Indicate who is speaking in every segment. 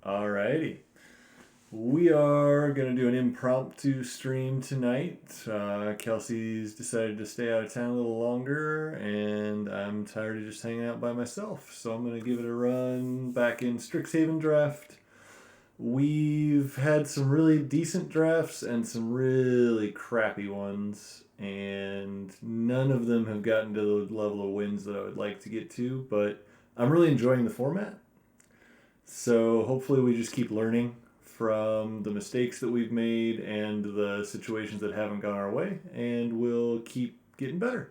Speaker 1: Alrighty. We are going to do an impromptu stream tonight. Kelsey's decided to stay out of town a little longer, and I'm tired of just hanging out by myself. So I'm going to give it a run back in Strixhaven draft. We've had some really decent drafts and some really crappy ones, and none of them have gotten to the level of wins that I would like to get to, but I'm really enjoying the format. So hopefully we just keep learning from the mistakes that we've made and the situations that haven't gone our way, and we'll keep getting better.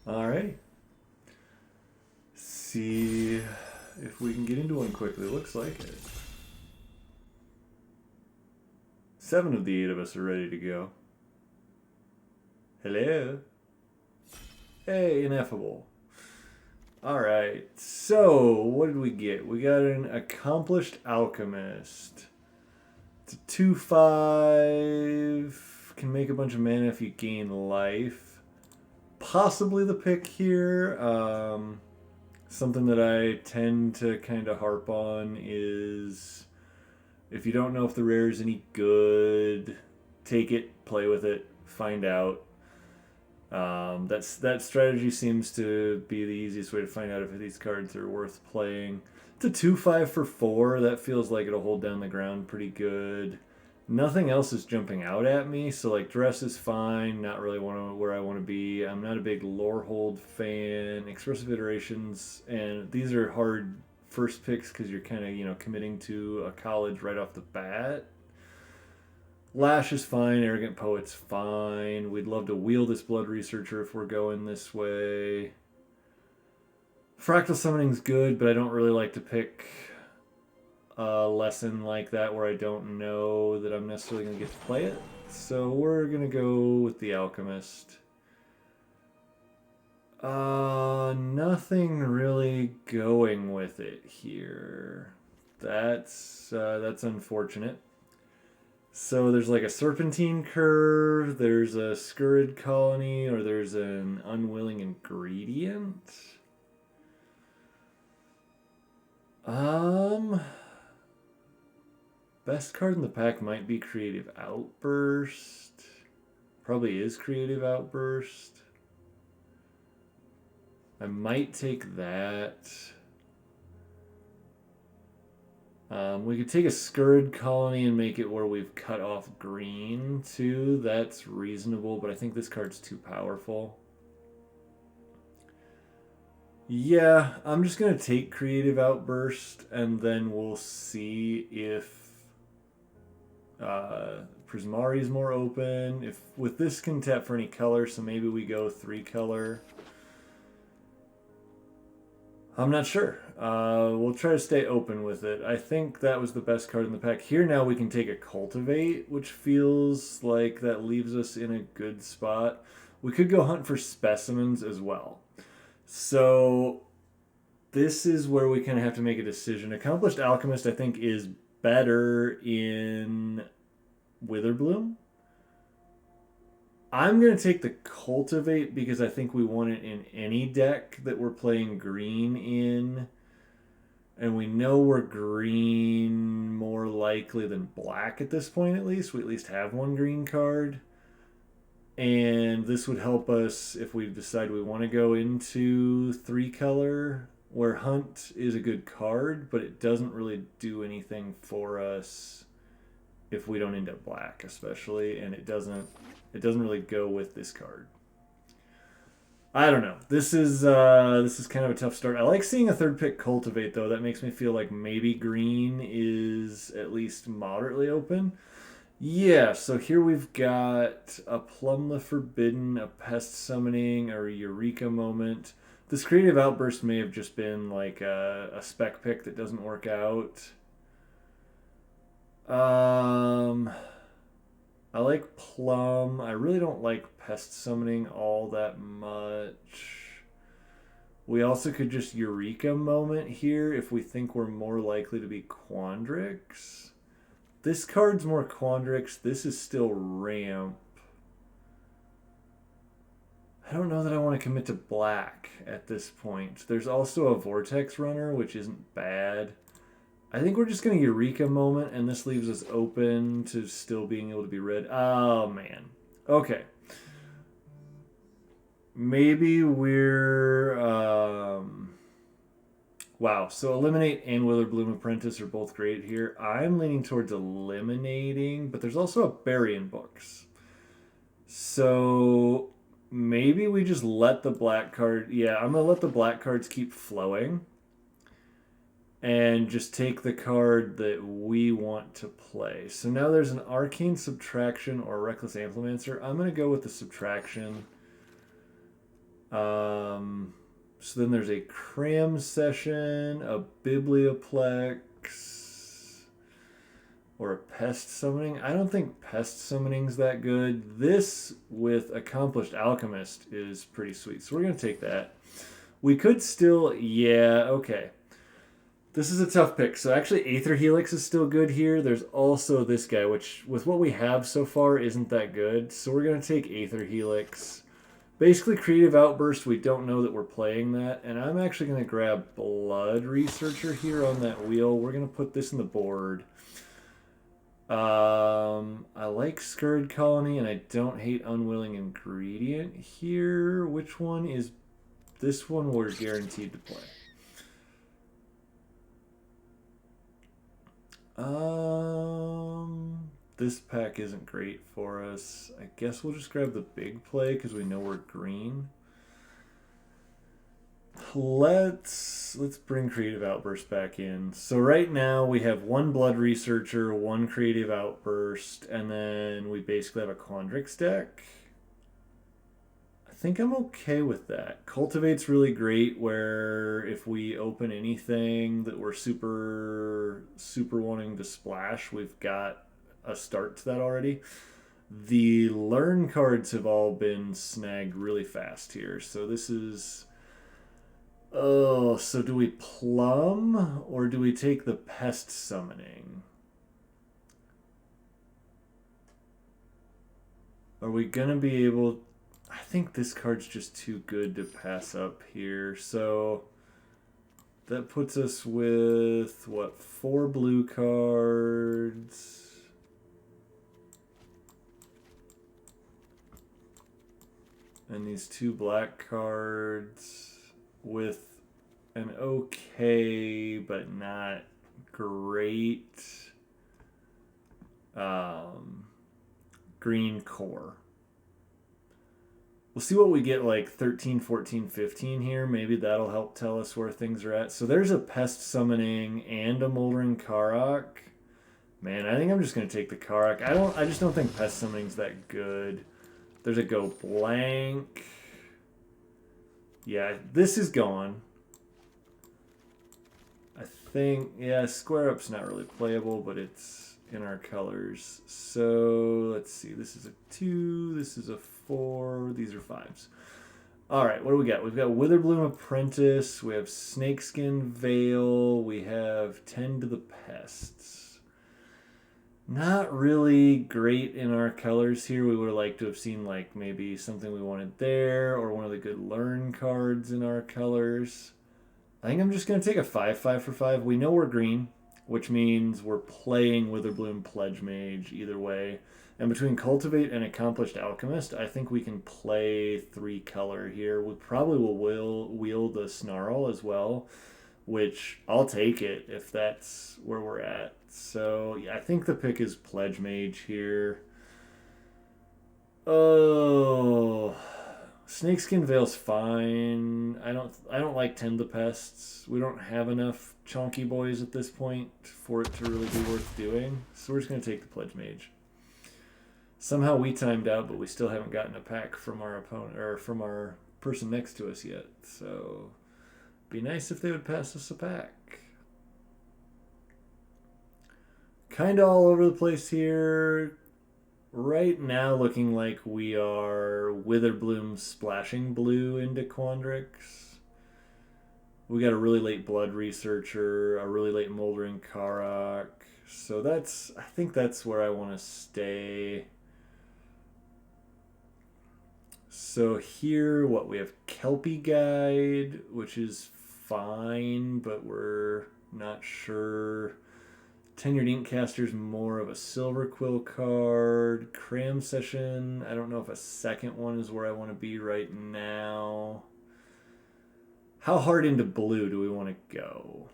Speaker 1: All right. See if we can get into one quickly. Looks like it. 7 of the 8 of us are ready to go. Hello. Hey, ineffable. Alright, so what did we get? We got an accomplished alchemist. It's a 2/5. Can make a bunch of mana if you gain life. Possibly the pick here. Something that I tend to kind of harp on is if you don't know if the rare is any good, take it, play with it, find out. That strategy seems to be the easiest way to find out if these cards are worth playing. It's a 2/5 for 4. That feels like it'll hold down the ground pretty good. Nothing else is jumping out at me, so like dress is fine. Not really where I want to be. I'm not a big Lorehold fan. Expressive iterations, and these are hard first picks because you're kind of committing to a college right off the bat. Lash is fine. Arrogant Poet's fine. We'd love to wheel this Blood Researcher if we're going this way. Fractal Summoning's good, but I don't really like to pick a lesson like that where I don't know that I'm necessarily going to get to play it. So we're going to go with the Alchemist. Nothing really going with it here. That's unfortunate. So there's like a serpentine curve, there's a scurrid colony, or there's an unwilling ingredient. Best card in the pack might be Creative Outburst. Probably is Creative Outburst. I might take that. We could take a scurrid colony and make it where we've cut off green too. That's reasonable, but I think this card's too powerful. Yeah, I'm just going to take Creative Outburst, and then we'll see if Prismari is more open. If with this can tap for any color, so maybe we go 3 color. I'm not sure. We'll try to stay open with it. I think that was the best card in the pack. Here now we can take a Cultivate, which feels like that leaves us in a good spot. We could go hunt for specimens as well. So this is where we kind of have to make a decision. Accomplished Alchemist, I think, is better in Witherbloom. I'm going to take the Cultivate because I think we want it in any deck that we're playing green in. And we know we're green more likely than black at this point, at least. We at least have one green card. And this would help us if we decide we want to go into 3 color, where Hunt is a good card, but it doesn't really do anything for us if we don't end up black, especially, and it doesn't really go with this card. I don't know. This is kind of a tough start. I like seeing a third pick Cultivate though. That makes me feel like maybe green is at least moderately open. Yeah, so here we've got a Plumb the Forbidden, a Pest Summoning, or a Eureka Moment. This Creative Outburst may have just been like a spec pick that doesn't work out. I like Plum. I really don't like Pest Summoning all that much. We also could just Eureka Moment here if we think we're more likely to be Quandrix. This card's more Quandrix. This is still Ramp. I don't know that I want to commit to black at this point. There's also a Vortex Runner, which isn't bad. I think we're just going to Eureka moment, and this leaves us open to still being able to be read. Oh, man. Okay. Maybe we're... Wow, so Eliminate and Witherbloom Apprentice are both great here. I'm leaning towards eliminating, but there's also a Berry in books. So maybe we just let the black card... Yeah, I'm going to let the black cards keep flowing. And just take the card that we want to play. So now there's an Arcane Subtraction or Reckless Amplemancer. I'm going to go with the Subtraction. So then there's a Cram Session, a Biblioplex, or a Pest Summoning. I don't think Pest Summoning's that good. This with Accomplished Alchemist is pretty sweet. So we're going to take that. We could still... Yeah, okay. This is a tough pick. So actually Aether Helix is still good here. There's also this guy, which with what we have so far isn't that good. So we're going to take Aether Helix. Basically Creative Outburst, we don't know that we're playing that. And I'm actually going to grab Blood Researcher here on that wheel. We're going to put this in the board. I like Scurrid Colony and I don't hate Unwilling Ingredient here. Which one is... This one we're guaranteed to play. This pack isn't great for us. I guess we'll just grab the big play because we know we're green. Let's bring Creative Outburst back in. So right now we have one Blood Researcher, one Creative Outburst, and then we basically have a Quandrix deck. I think I'm okay with that. Cultivate's really great where if we open anything that we're super wanting to splash, we've got a start to that already. The learn cards have all been snagged really fast here. So this is... Oh, so do we plum or do we take the Pest Summoning? Are we going to be able... I think this card's just too good to pass up here. So that puts us with, what, 4 blue cards. And these 2 black cards with an okay but not great green core. We'll see what we get like 13, 14, 15 here. Maybe that'll help tell us where things are at. So there's a Pest Summoning and a Moldering Karak. Man, I think I'm just going to take the Karak. I just don't think Pest Summoning's that good. There's a Go Blank. Yeah, this is gone. I think, yeah, Square Up's not really playable, but it's in our colors. So let's see. This is a 2. This is a 4. These are 5s. All right, what do we got? We've got Witherbloom Apprentice. We have Snakeskin Veil. We have Tend to the Pests. Not really great in our colors here. We would have liked to have seen like maybe something we wanted there or one of the good learn cards in our colors. I think I'm just going to take a 5/5 for 5. We know we're green, which means we're playing Witherbloom Pledge Mage either way. And between Cultivate and Accomplished Alchemist, I think we can play 3 color here. We probably will wield the Snarl as well, which I'll take it if that's where we're at. So yeah, I think the pick is Pledge Mage here. Oh, Snakeskin Veil's fine. I don't like Tend the Pests. We don't have enough chunky boys at this point for it to really be worth doing. So we're just gonna take the Pledge Mage. Somehow we timed out, but we still haven't gotten a pack from our opponent or from our person next to us yet. So be nice if they would pass us a pack. Kind of all over the place here. Right now looking like we are Witherbloom splashing blue into Quandrix. We got a really late Blood Researcher, a really late Moldering Karak. So I think that's where I want to stay. So here, we have Kelpie Guide, which is fine, but we're not sure. Tenured Inkcaster's more of a Silver Quill card. Cram Session, I don't know if a second one is where I want to be right now. How hard into blue do we want to go?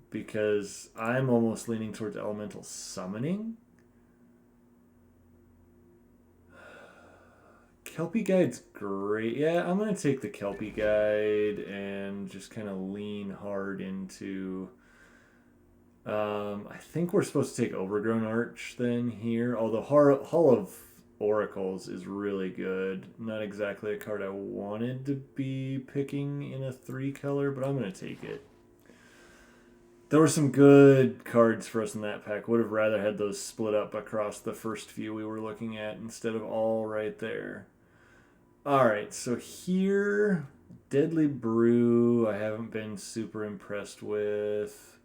Speaker 1: Because I'm almost leaning towards Elemental Summoning. Kelpie Guide's great. Yeah, I'm going to take the Kelpie Guide and just kind of lean hard into... I think we're supposed to take Overgrown Arch then here. Although Hall of Oracles is really good. Not exactly a card I wanted to be picking in a 3-color, but I'm going to take it. There were some good cards for us in that pack. Would have rather had those split up across the first few we were looking at instead of all right there. Alright, so here, Deadly Brew, I haven't been super impressed with.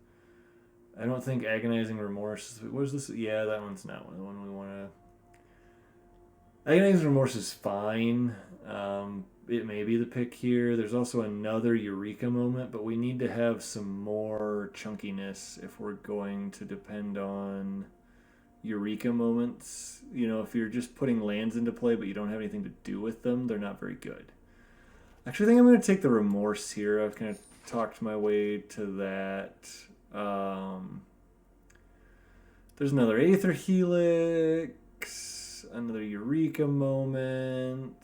Speaker 1: I don't think Agonizing Remorse... What is this? Yeah, that one's not the one we want to... Agonizing Remorse is fine. It may be the pick here. There's also another Eureka Moment, but we need to have some more chunkiness if we're going to depend on Eureka Moments. You know, if you're just putting lands into play but you don't have anything to do with them, they're not very good. Actually, I think I'm going to take the Remorse here. I've kind of talked my way to that. There's another Aether Helix, another Eureka Moment.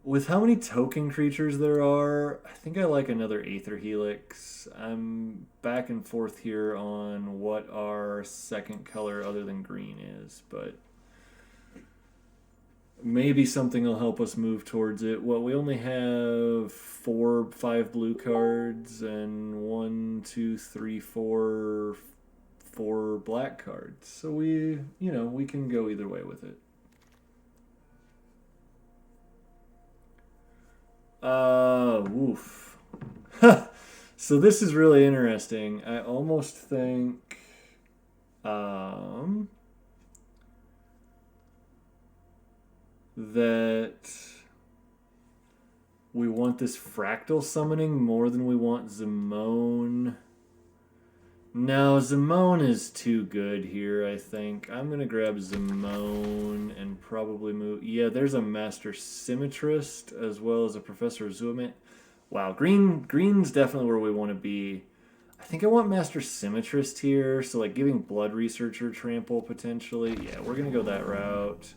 Speaker 1: With how many token creatures there are, I think I like another Aether Helix. I'm back and forth here on what our second color other than green is, but maybe something will help us move towards it. Well, we only have 5 blue cards and 1, 2, 3, 4 black cards. So we can go either way with it. Woof. So this is really interesting. I almost think that we want this Fractal Summoning more than we want Zimone. No, Zimone is too good here, I think. I'm going to grab Zimone and probably move... Yeah, there's a Master Symmetrist as well as a Professor Zuamit. Wow, green's definitely where we want to be. I think I want Master Symmetrist here, so like giving Blood Researcher trample potentially. Yeah, we're going to go that route.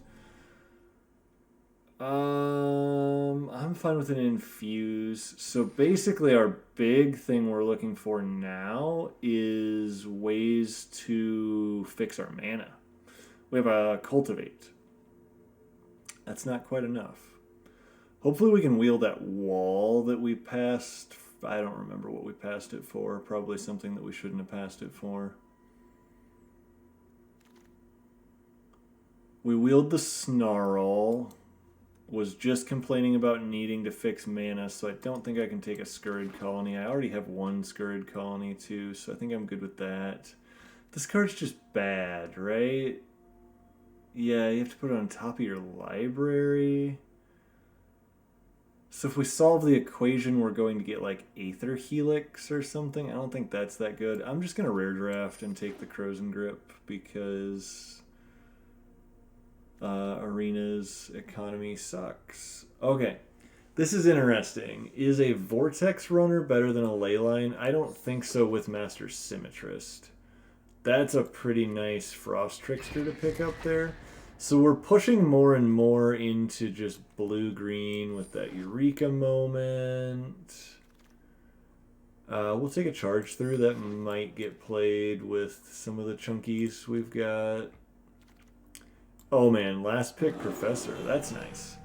Speaker 1: I'm fine with an Infuse. So basically our big thing we're looking for now is ways to fix our mana. We have a Cultivate. That's not quite enough. Hopefully we can wheel that wall that we passed. I don't remember what we passed it for. Probably something that we shouldn't have passed it for. We wheeled the Snarl. Was just complaining about needing to fix mana, so I don't think I can take a Scurrid Colony. I already have 1 Scurrid Colony too, so I think I'm good with that. This card's just bad, right? Yeah, you have to put it on top of your library. So if we solve the equation, we're going to get like Aether Helix or something. I don't think that's that good. I'm just going to rare draft and take the Crozen Grip because... Arena's economy sucks. Okay, this is interesting. Is a Vortex Runner better than a Leyline? I don't think so with Master Symmetrist. That's a pretty nice Frost Trickster to pick up there. So we're pushing more and more into just blue-green with that Eureka Moment. We'll take a Charge Through. That might get played with some of the chunkies we've got. Oh man, last pick Professor. That's nice.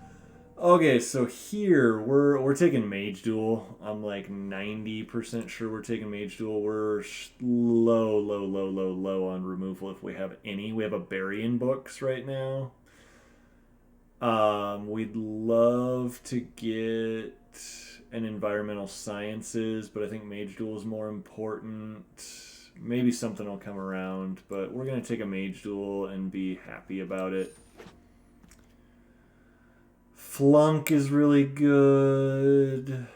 Speaker 1: Okay, so here we're taking Mage Duel. I'm like 90% sure we're taking Mage Duel. We're low on removal if we have any. We have a Burying Books right now. We'd love to get an Environmental Sciences, but I think Mage Duel is more important. Maybe something will come around, but we're going to take a Mage Duel and be happy about it. Flunk is really good.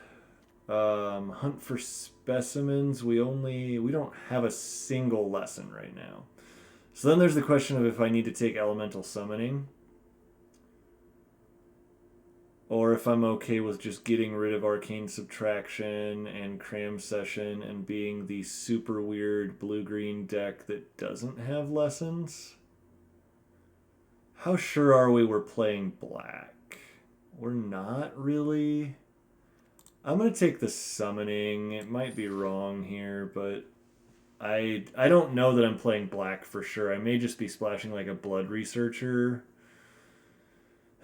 Speaker 1: Hunt for specimens. We don't have a single lesson right now. So then there's the question of if I need to take elemental summoning. Or if I'm okay with just getting rid of arcane subtraction and cram session and being the super weird blue-green deck that doesn't have lessons. How sure are we we're playing black? We're not really. I'm going to take the summoning. It might be wrong here, but I don't know that I'm playing black for sure. I may just be splashing like a blood researcher.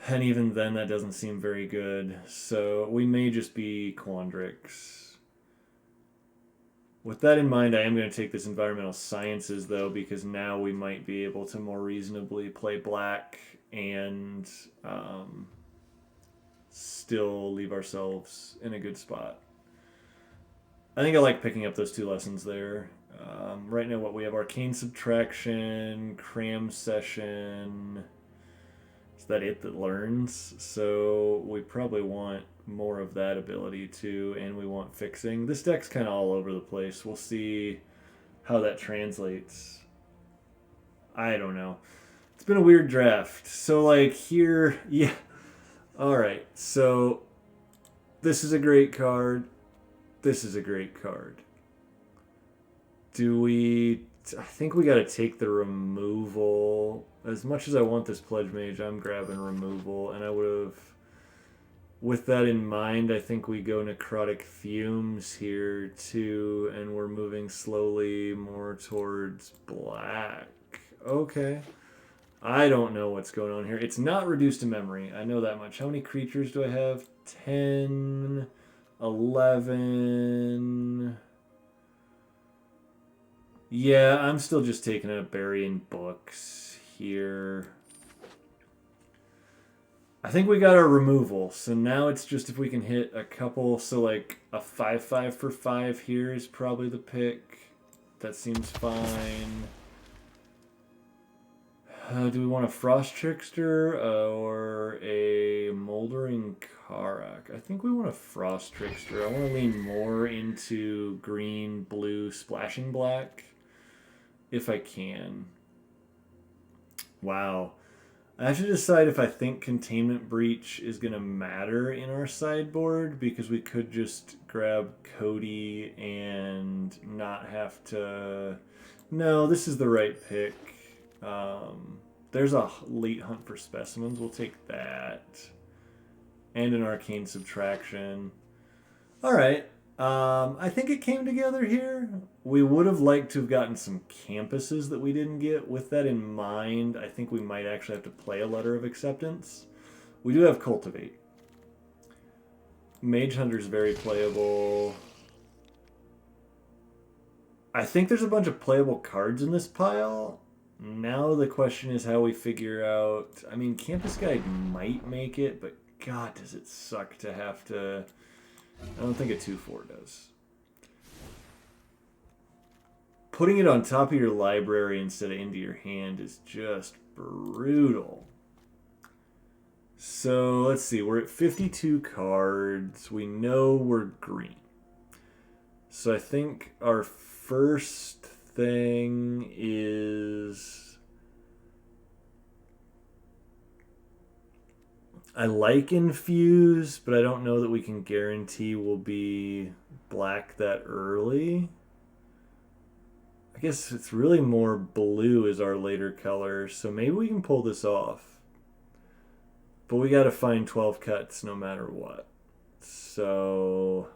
Speaker 1: And even then, that doesn't seem very good. So we may just be Quandrix. With that in mind, I am going to take this environmental sciences, though, because now we might be able to more reasonably play black and still leave ourselves in a good spot. I think I like picking up those 2 lessons there. Right now, what we have: arcane subtraction, cram session. Is that it that learns? So we probably want more of that ability too, and we want fixing. This deck's kind of all over the place. We'll see how that translates. I don't know. It's been a weird draft. So like here, yeah. All right. So this is a great card. This is a great card. Do we... I think we got to take the removal. As much as I want this Pledge Mage, I'm grabbing removal. And I would have... With that in mind, I think we go Necrotic Fumes here too. And we're moving slowly more towards black. Okay. I don't know what's going on here. It's not reduced to memory. I know that much. How many creatures do I have? 10... 11... Yeah, I'm still just taking a burying books here. I think we got our removal, so now it's just if we can hit a couple. So like a 5/5 for 5 here is probably the pick. That seems fine. Do we want a Frost Trickster or a Moldering Karak? I think we want a Frost Trickster. I want to lean more into green, blue, splashing black. If I can. Wow. I have to decide if I think Containment Breach is going to matter in our sideboard, because we could just grab Cody and not have to... No, this is the right pick. There's a late hunt for specimens. We'll take that. And an arcane subtraction. Alright. I think it came together here. We would have liked to have gotten some campuses that we didn't get. With that in mind, I think we might actually have to play a letter of acceptance. We do have Cultivate. Mage Hunter's very playable. I think there's a bunch of playable cards in this pile. Now the question is how we figure out... I mean, Campus Guide might make it, but God, does it suck to have to... I don't think a 2/4 does. Putting it on top of your library instead of into your hand is just brutal. So let's see. We're at 52 cards. We know we're green. So I think our first thing is... I like Infuse, but I don't know that we can guarantee we'll be black that early. I guess it's really more blue is our later color, so maybe we can pull this off. But we got to find 12 cuts no matter what. So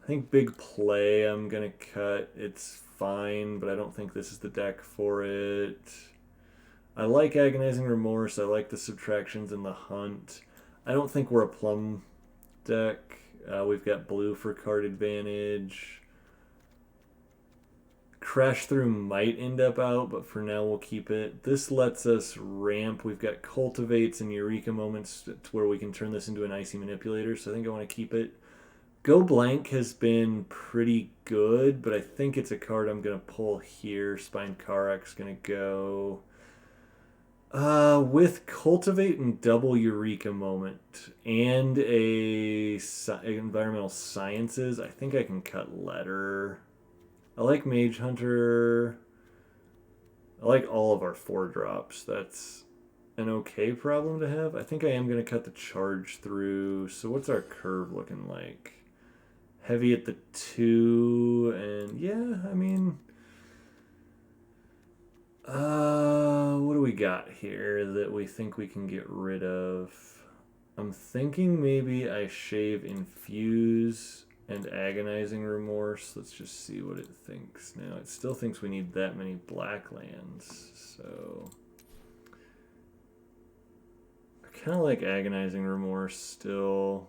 Speaker 1: I think big play I'm going to cut. It's fine, but I don't think this is the deck for it. I like Agonizing Remorse. I like the subtractions in the hunt. I don't think we're a plum deck. We've got blue for card advantage. Crash Through might end up out, but for now we'll keep it. This lets us ramp. We've got Cultivates and Eureka Moments to where we can turn this into an Icy Manipulator, so I think I want to keep it. Go Blank has been pretty good, but I think it's a card I'm going to pull here. Spine Karak's going to go... With cultivate and double eureka moment and environmental sciences, I think I can cut letter. I like mage hunter. I like all of our 4 drops. That's an okay problem to have. I think I am going to cut the charge through. So what's our curve looking like? Heavy at the 2, and yeah, I mean, what do we got here that we think we can get rid of? I'm thinking maybe I shave infuse and agonizing remorse. Let's just see what it thinks now. It still thinks we need that many black lands, so I kind of like agonizing remorse still.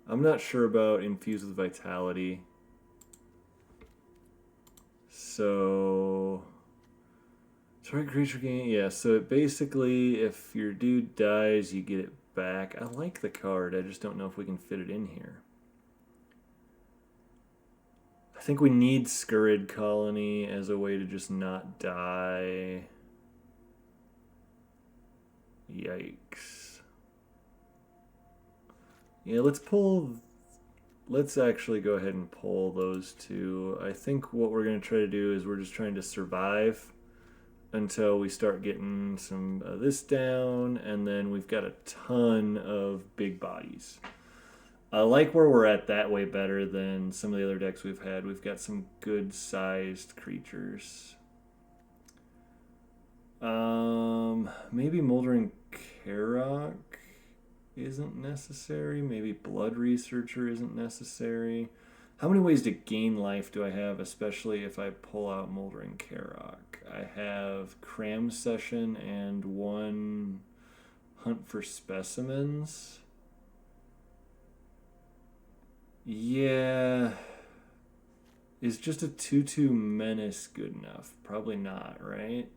Speaker 1: I'm not sure about infuse with vitality. So target creature gain, yeah, so it basically, if your dude dies, you get it back. I like the card, I just don't know if we can fit it in here. I think we need Scurrid Colony as a way to just not die. Yikes. Yeah, let's actually go ahead and pull those 2. I think what we're going to try to do is we're just trying to survive until we start getting some of this down, and then we've got a ton of big bodies. I like where we're at that way better than some of the other decks we've had. We've got some good-sized creatures. Maybe Moldering Karok isn't necessary. Maybe Blood Researcher isn't necessary. How many ways to gain life do I have, especially if I pull out Moldering Karok? I have Cram Session and 1 Hunt for Specimens. Yeah. Is just a 2/2 Menace good enough? Probably not, right?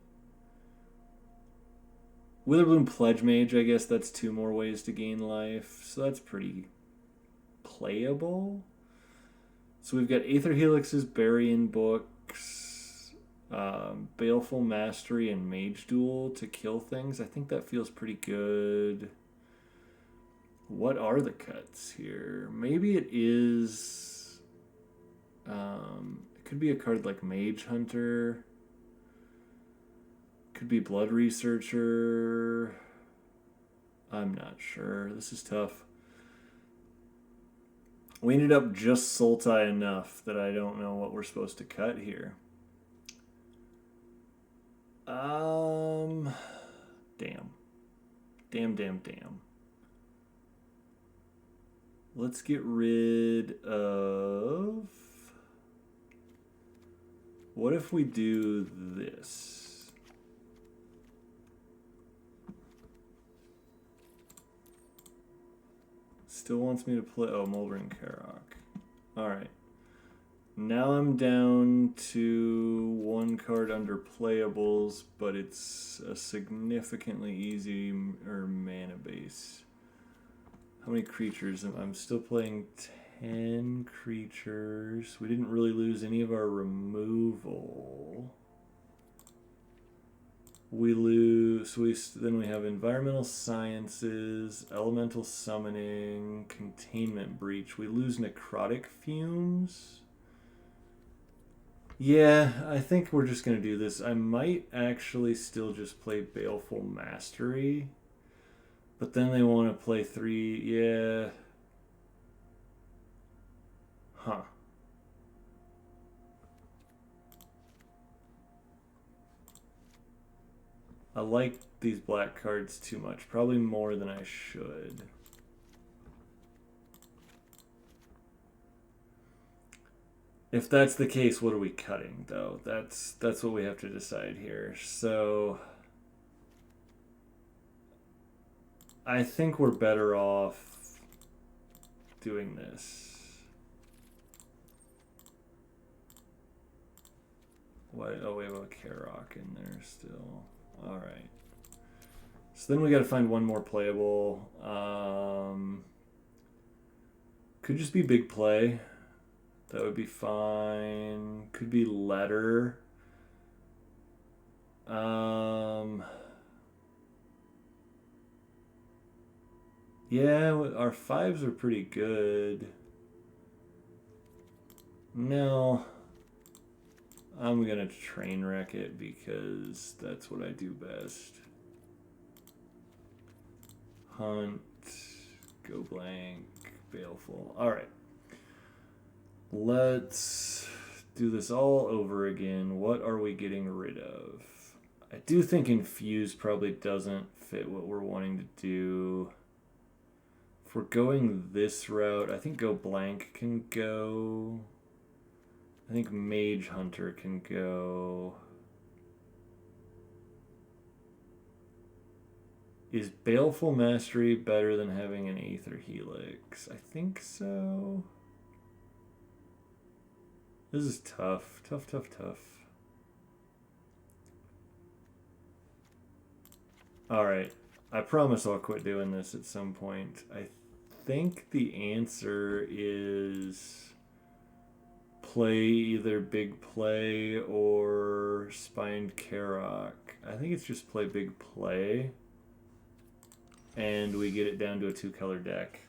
Speaker 1: Witherbloom Pledge Mage, I guess that's 2 more ways to gain life. So that's pretty playable. So we've got Aether Helix's Burying Books, Baleful Mastery, and Mage Duel to kill things. I think that feels pretty good. What are the cuts here? Maybe it is... it could be a card like Mage Hunter. Could be Blood Researcher. I'm not sure. This is tough. We ended up just Sultai enough that I don't know what we're supposed to cut here. Damn. Damn. Let's get rid of... What if we do this? Still wants me to play... Oh, Moldering Karok. Alright. Now I'm down to 1 card under playables, but it's a significantly easier mana base. How many creatures? I'm still playing 10 creatures. We didn't really lose any of our removal. We lose... Then we have Environmental Sciences, Elemental Summoning, Containment Breach. We lose Necrotic Fumes. Yeah, I think we're just going to do this. I might actually still just play Baleful Mastery. But then they want to play 3... Yeah. Huh. I like these black cards too much. Probably more than I should. If that's the case, what are we cutting, though? That's what we have to decide here. So... I think we're better off doing this. What? Oh, we have a Karok in there still. Alright. So then we got to find one more playable. Could just be big play. That would be fine. Could be letter. Yeah, our 5s are pretty good. No. I'm gonna train wreck it because that's what I do best. Hunt, go blank, baleful. Alright. Let's do this all over again. What are we getting rid of? I do think Infuse probably doesn't fit what we're wanting to do. If we're going this route, I think go blank can go. I think Mage Hunter can go. Is Baleful Mastery better than having an Aether Helix? I think so. This is tough. Tough, tough, tough. Alright. I promise I'll quit doing this at some point. I think the answer is play either Big Play or Spined Karok. I think it's just play Big Play. And we get it down to a 2-color deck.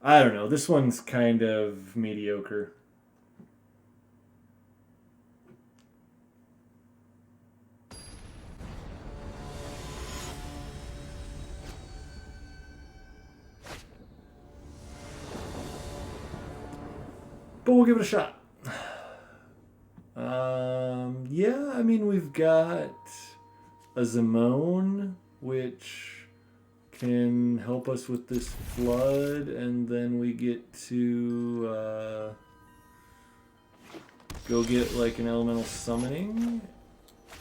Speaker 1: I don't know. This one's kind of mediocre. But we'll give it a shot. Yeah, I mean, we've got a Zimone, which can help us with this flood, and then we get to go get like an elemental summoning.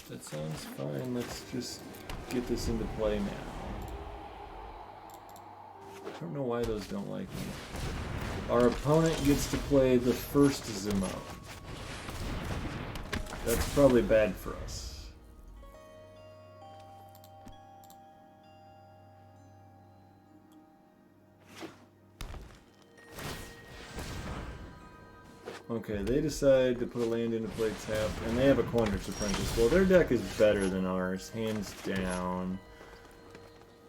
Speaker 1: That sounds fine. Let's just get this into play now. I don't know why those don't like me. Our opponent gets to play the first Zimone. That's probably bad for us. Okay, they decide to put a land into play tap, and they have a Quandrix Apprentice. Well, their deck is better than ours, hands down.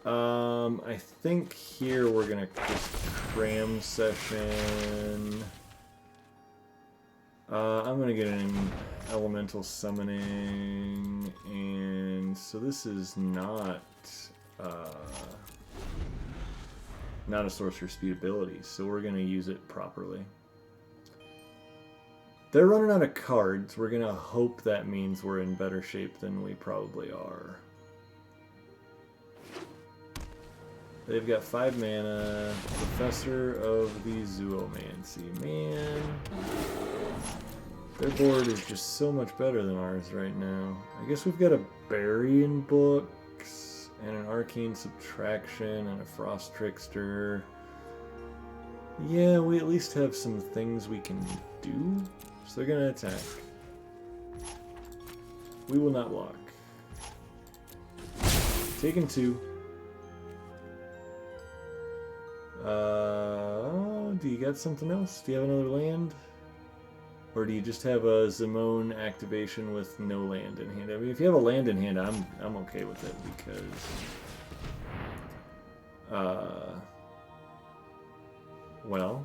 Speaker 1: I think here we're gonna just cram session. I'm gonna get an elemental summoning, and so this is not a sorcerer speed ability, so we're gonna use it properly. They're running out of cards. We're gonna hope that means we're in better shape than we probably are. They've got 5 mana. Professor of the Zoomancy. Man. Their board is just so much better than ours right now. I guess we've got a Burying Books, and an Arcane Subtraction, and a Frost Trickster. Yeah, we at least have some things we can do. So they're gonna attack. We will not block. Taking 2. Do you got something else? Do you have another land? Or do you just have a Zimone activation with no land in hand? I mean, if you have a land in hand, I'm okay with it because well,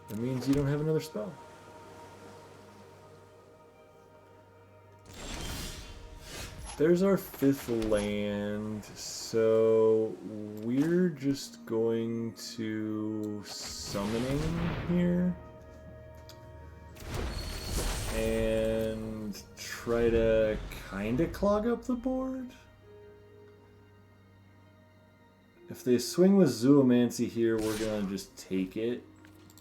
Speaker 1: it means you don't have another spell. There's our 5th land, so we're just going to summoning here and try to kind of clog up the board. If they swing with Zoomancy here, we're going to just take it,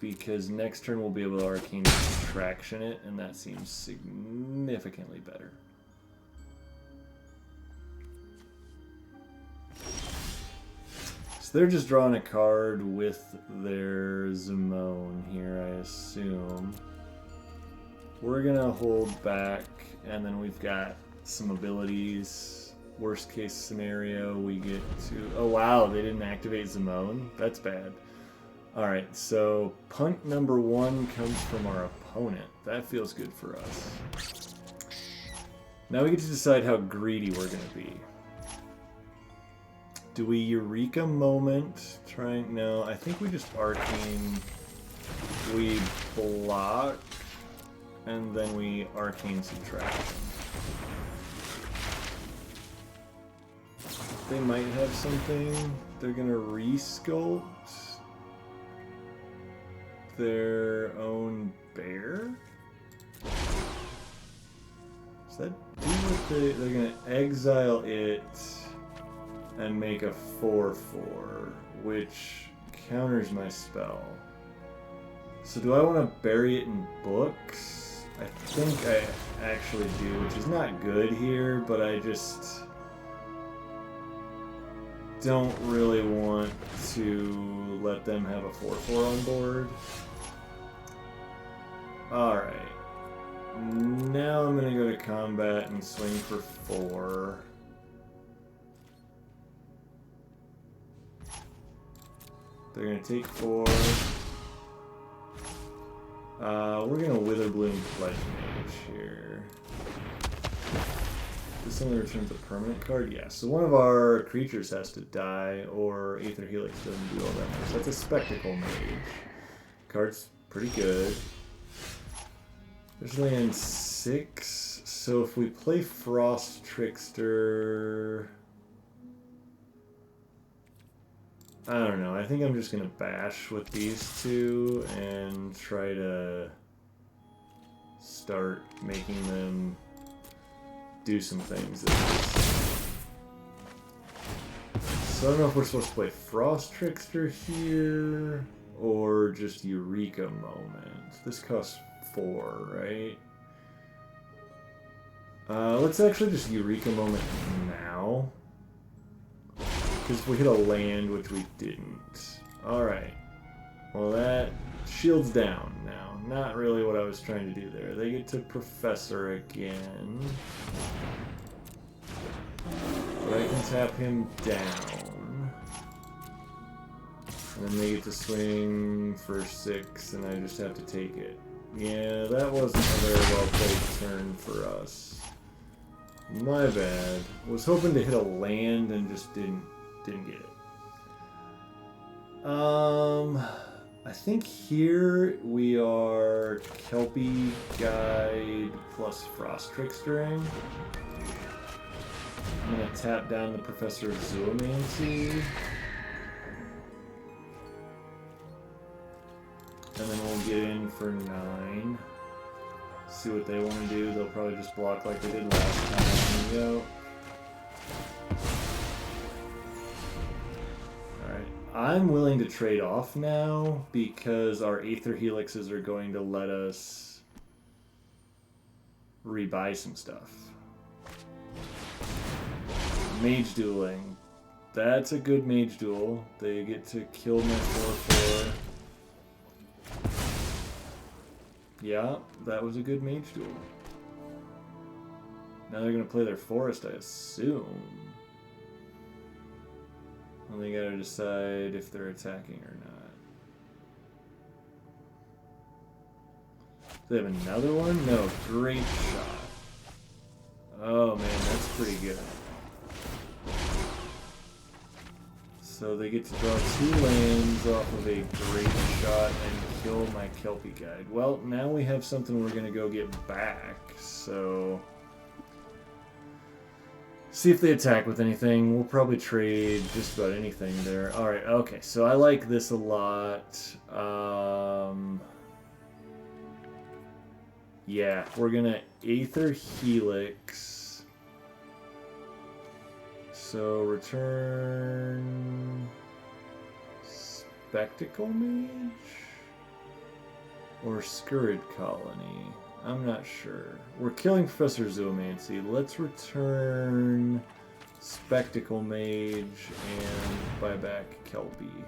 Speaker 1: because next turn we'll be able to Arcane Subtraction it, and that seems significantly better. So they're just drawing a card with their Zimone here, I assume. We're gonna hold back, and then we've got some abilities. Worst case scenario, we get to... Oh wow, they didn't activate Zimone? That's bad. Alright, so punt number 1 comes from our opponent. That feels good for us. Now we get to decide how greedy we're gonna be. Do we Eureka Moment? No, I think we just Arcane. We block, and then we Arcane Subtraction. They might have something. They're gonna resculpt their own bear? Does that do what they're gonna exile it and make a 4/4, which counters my spell. So do I want to bury it in books? I think I actually do, which is not good here, but I just don't really want to let them have a 4/4 on board. Alright. Now I'm going to go to combat and swing for 4. They're going to take 4. We're going to Witherbloom Pledge Mage here. This only returns a permanent card? Yeah, so one of our creatures has to die, or Aether Helix doesn't do all that much. That's a Spectacle Mage. Card's pretty good. There's land 6, so if we play Frost Trickster... I don't know, I think I'm just gonna bash with these two and try to start making them do some things. So I don't know if we're supposed to play Frost Trickster here or just Eureka Moment. This costs 4, right? Let's actually just Eureka Moment now. Because we hit a land, which we didn't. Alright. Well, that shield's down now. Not really what I was trying to do there. They get to Professor again. But I can tap him down. And then they get to swing for 6, and I just have to take it. Yeah, that wasn't a very well played turn for us. My bad. Was hoping to hit a land and just didn't get it. I think here we are Kelpie Guide plus Frost Trickstering. I'm gonna tap down the Professor of Zoomancy. And then we'll get in for 9. See what they want to do. They'll probably just block like they did last time. There we go. I'm willing to trade off now because our Aether Helixes are going to let us rebuy some stuff. Mage dueling. That's a good mage duel. They get to kill my 4/4. Yeah, that was a good mage duel. Now they're going to play their forest, I assume. Well, they gotta decide if they're attacking or not. They have another one? No, great shot. Oh man, that's pretty good. So they get to draw 2 lands off of a great shot and kill my Kelpie Guide. Well, now we have something we're gonna go get back, so... See if they attack with anything. We'll probably trade just about anything there. Alright, okay, so I like this a lot. Yeah, we're gonna Aether Helix. So return Spectacle Mage? Or Scurrid Colony? I'm not sure. We're killing Professor Zoomancy. Let's return Spectacle Mage and buy back Kelpie.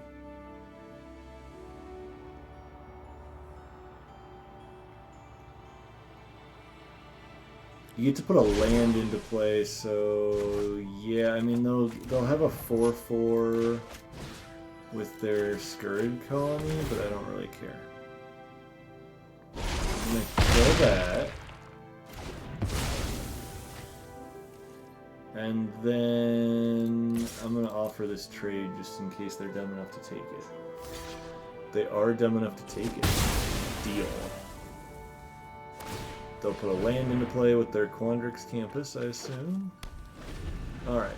Speaker 1: You get to put a land into play, so yeah, I mean they'll have a 4/4 with their Scurrid Colony, but I don't really care. I'm gonna kill that. And then I'm gonna offer this trade just in case they're dumb enough to take it. They are dumb enough to take it. Deal. They'll put a land into play with their Quandrix campus, I assume. Alright.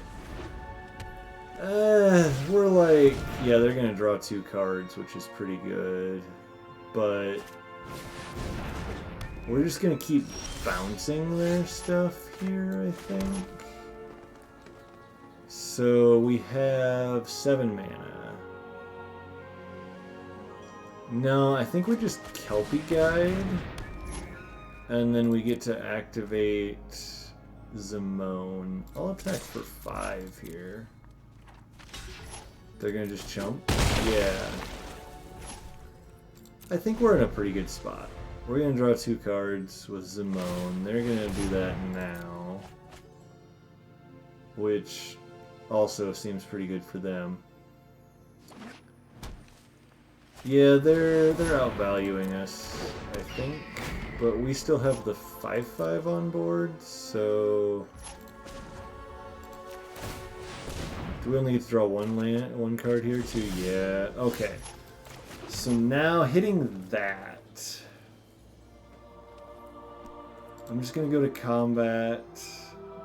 Speaker 1: We're like... Yeah, they're gonna draw 2 cards, which is pretty good. But... we're just gonna keep bouncing their stuff here, I think. So we have 7 mana. No, I think we just Kelpie Guide. And then we get to activate Zimone. I'll attack for 5 here. They're gonna just chump? Yeah. I think we're in a pretty good spot. We're gonna draw 2 cards with Zimone. They're gonna do that now. Which also seems pretty good for them. Yeah, they're outvaluing us, I think. But we still have the 5/5 on board, so... do we only get to draw one card here too? Yeah, okay. So now hitting that... I'm just gonna go to combat.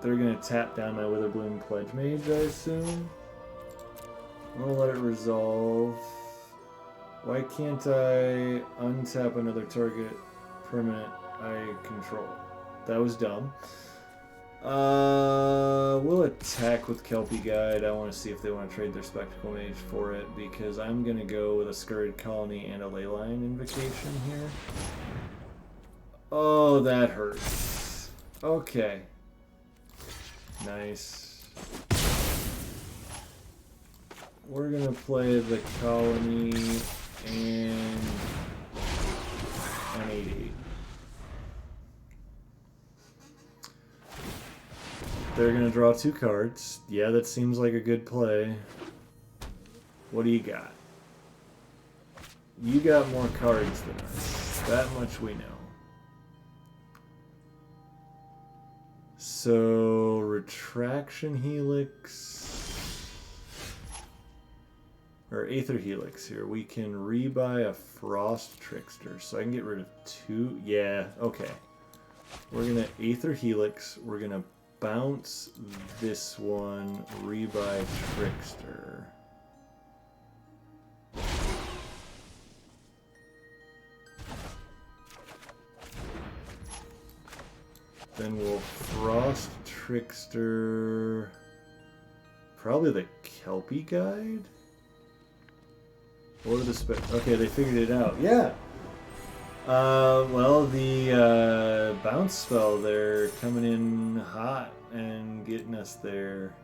Speaker 1: They're gonna tap down my Witherbloom Pledge Mage, I assume. I'm gonna let it resolve. Why can't I untap another target permanent I control? That was dumb. We'll attack with Kelpie Guide. I want to see if they want to trade their Spectacle Mage for it, because I'm going to go with a Scurried Colony and a Leyline Invocation here. Oh, that hurts. Okay. Nice. We're going to play the Colony and an 88. They're going to draw 2 cards. Yeah, that seems like a good play. What do you got? You got more cards than us. That much we know. So, Retraction Helix... or Aether Helix here. We can rebuy a Frost Trickster. So I can get rid of 2... yeah, okay. We're going to Aether Helix. We're going to bounce this one, rebuy Trickster. Then we'll Frost Trickster. Probably the Kelpie Guide? What are the okay, they figured it out. Yeah! Well, the bounce spell, they're coming in hot and getting us there.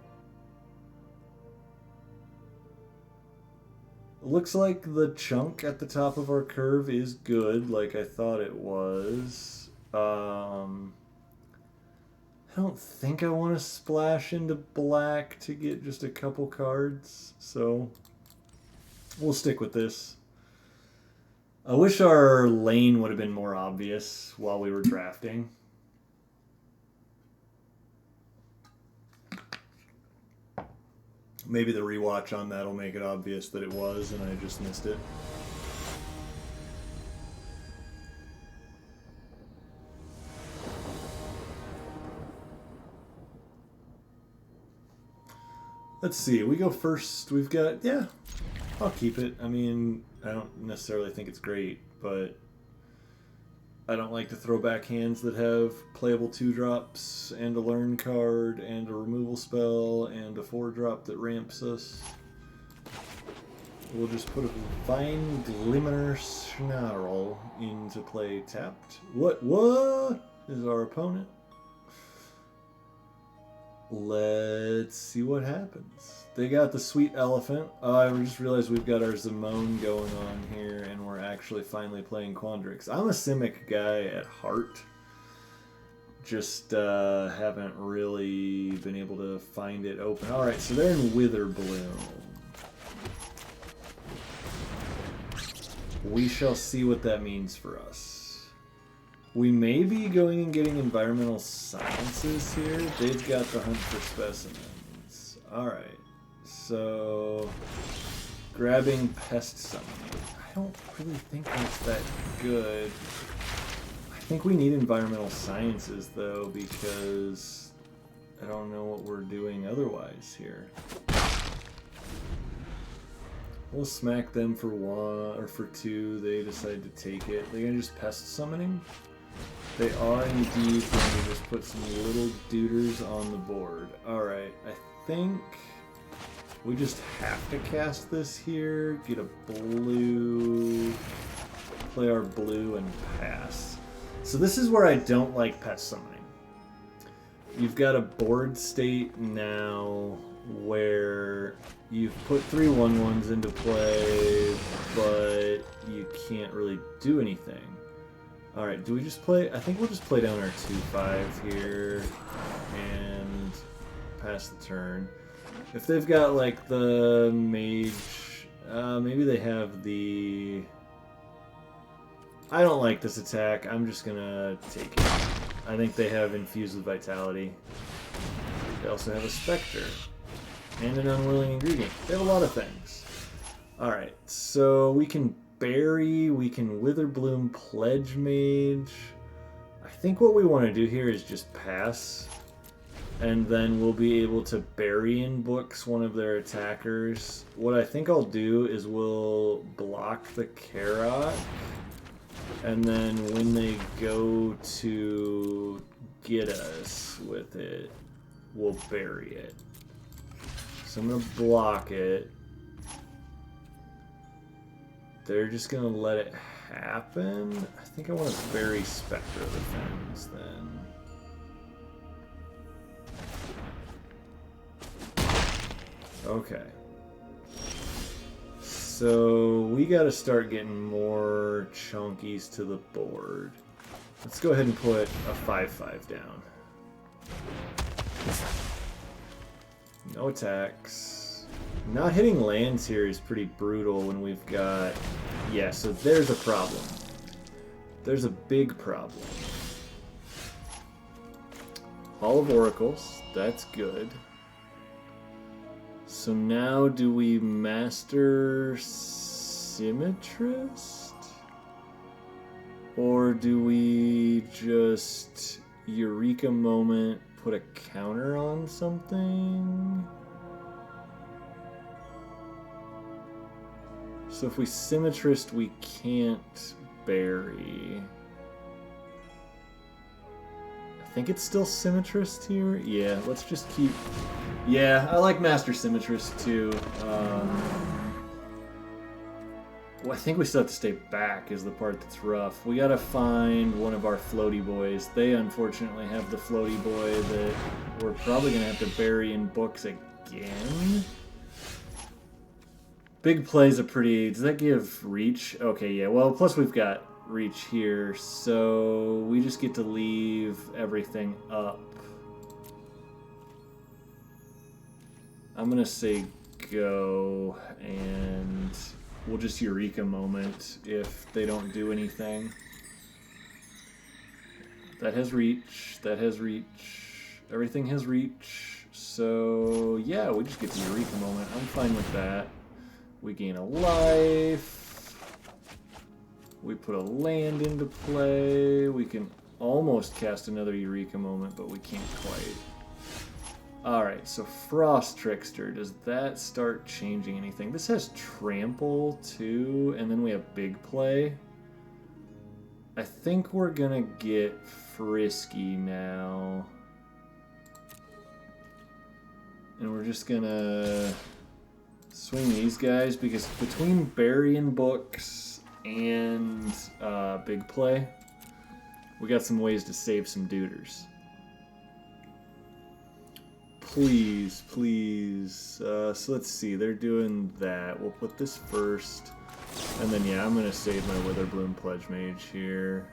Speaker 1: Looks like the chunk at the top of our curve is good, like I thought it was. I don't think I want to splash into black to get just a couple cards, so we'll stick with this. I wish our lane would have been more obvious while we were drafting. Maybe the rewatch on that will make it obvious that it was and I just missed it. Let's see, we go first. We've got, yeah, I'll keep it. I mean, I don't necessarily think it's great, but I don't like to throw back hands that have playable 2-drops and a learn card and a removal spell and a 4-drop that ramps us. We'll just put a Fine Glimmer Snarl into play tapped. What is our opponent? Let's see what happens. They got the Sweet Elephant. I just realized we've got our Zimone going on here, and we're actually finally playing Quandrix. I'm a Simic guy at heart. Just haven't really been able to find it open. Alright, so they're in Witherbloom. We shall see what that means for us. We may be going and getting Environmental Sciences here. They've got the Hunt for Specimens. Alright. So, grabbing pest summoning. I don't really think that's that good. I think we need environmental sciences though, because I don't know what we're doing otherwise here. We'll smack them for 1 or for 2. They decide to take it. They're gonna just pest summoning. They are indeed going to just put some little duders on the board. Alright, I think we just have to cast this here, get a blue, play our blue, and pass. So this is where I don't like pest summoning. You've got a board state now where you've put 3 1/1s into play, but you can't really do anything. Alright, do we just play? I think we'll just play down our 2/5 here and pass the turn. If they've got like the mage, maybe they have the... I don't like this attack. I'm just gonna take it. I think they have infused with vitality. They also have a specter and an unwilling ingredient. They have a lot of things. Alright, so we can bury, we can Witherbloom Pledge Mage. I think what we want to do here is just pass, and then we'll be able to bury in books one of their attackers. What I think I'll do is we'll block the Karok, and then when they go to get us with it, we'll bury it. So I'm going to block it. They're just going to let it happen. I think I want to bury Spectre of the Fens then. Okay. So we got to start getting more chunkies to the board. Let's go ahead and put a 5/5 down. No attacks. Not hitting lands here is pretty brutal when we've got... Yeah, so there's a problem. There's a big problem. Hall of Oracles, that's good. So now do we Master Symmetrist? Or do we just Eureka Moment, put a counter on something? So if we Symmetrist, we can't bury. I think it's still Symmetrist here. Yeah, let's just keep... Yeah, I like Master Symmetrist too. Well, I think we still have to stay back is the part that's rough. We gotta find one of our floaty boys. They unfortunately have the floaty boy that we're probably gonna have to bury in books again. Big play's a pretty... Does that give reach? Okay, yeah. Well, plus we've got reach here, so we just get to leave everything up. I'm gonna say go, and we'll just Eureka Moment if they don't do anything. That has reach. That has reach. Everything has reach. So, yeah, we just get the Eureka Moment. I'm fine with that. We gain a life. We put a land into play. We can almost cast another Eureka Moment, but we can't quite. Alright, so Frost Trickster. Does that start changing anything? This has Trample, too, and then we have Big Play. I think we're gonna get frisky now. And we're just gonna... swing these guys, because between burying books and Big Play, we got some ways to save some duders. Please, please. So let's see, they're doing that. We'll put this first, and then yeah, I'm going to save my Witherbloom Pledge Mage here.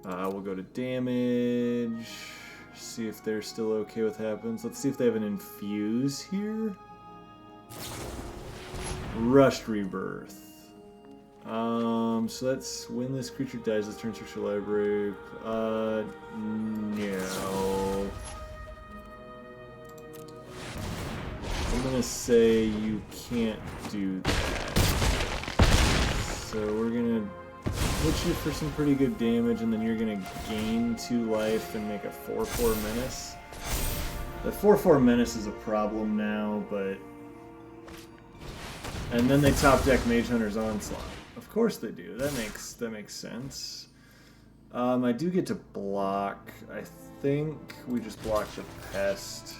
Speaker 1: We'll go to damage. See if they're still okay with happens. Let's see if they have an infuse here. Rushed Rebirth. So that's when this creature dies, this turn search your library. No. I'm gonna say you can't do that. So we're gonna hit you for some pretty good damage, and then you're gonna gain 2 life and make a 4/4 menace. The 4/4 menace is a problem now, but... And then they top deck Mage Hunter's Onslaught. Of course they do. That makes sense. I do get to block. I think we just block the pest.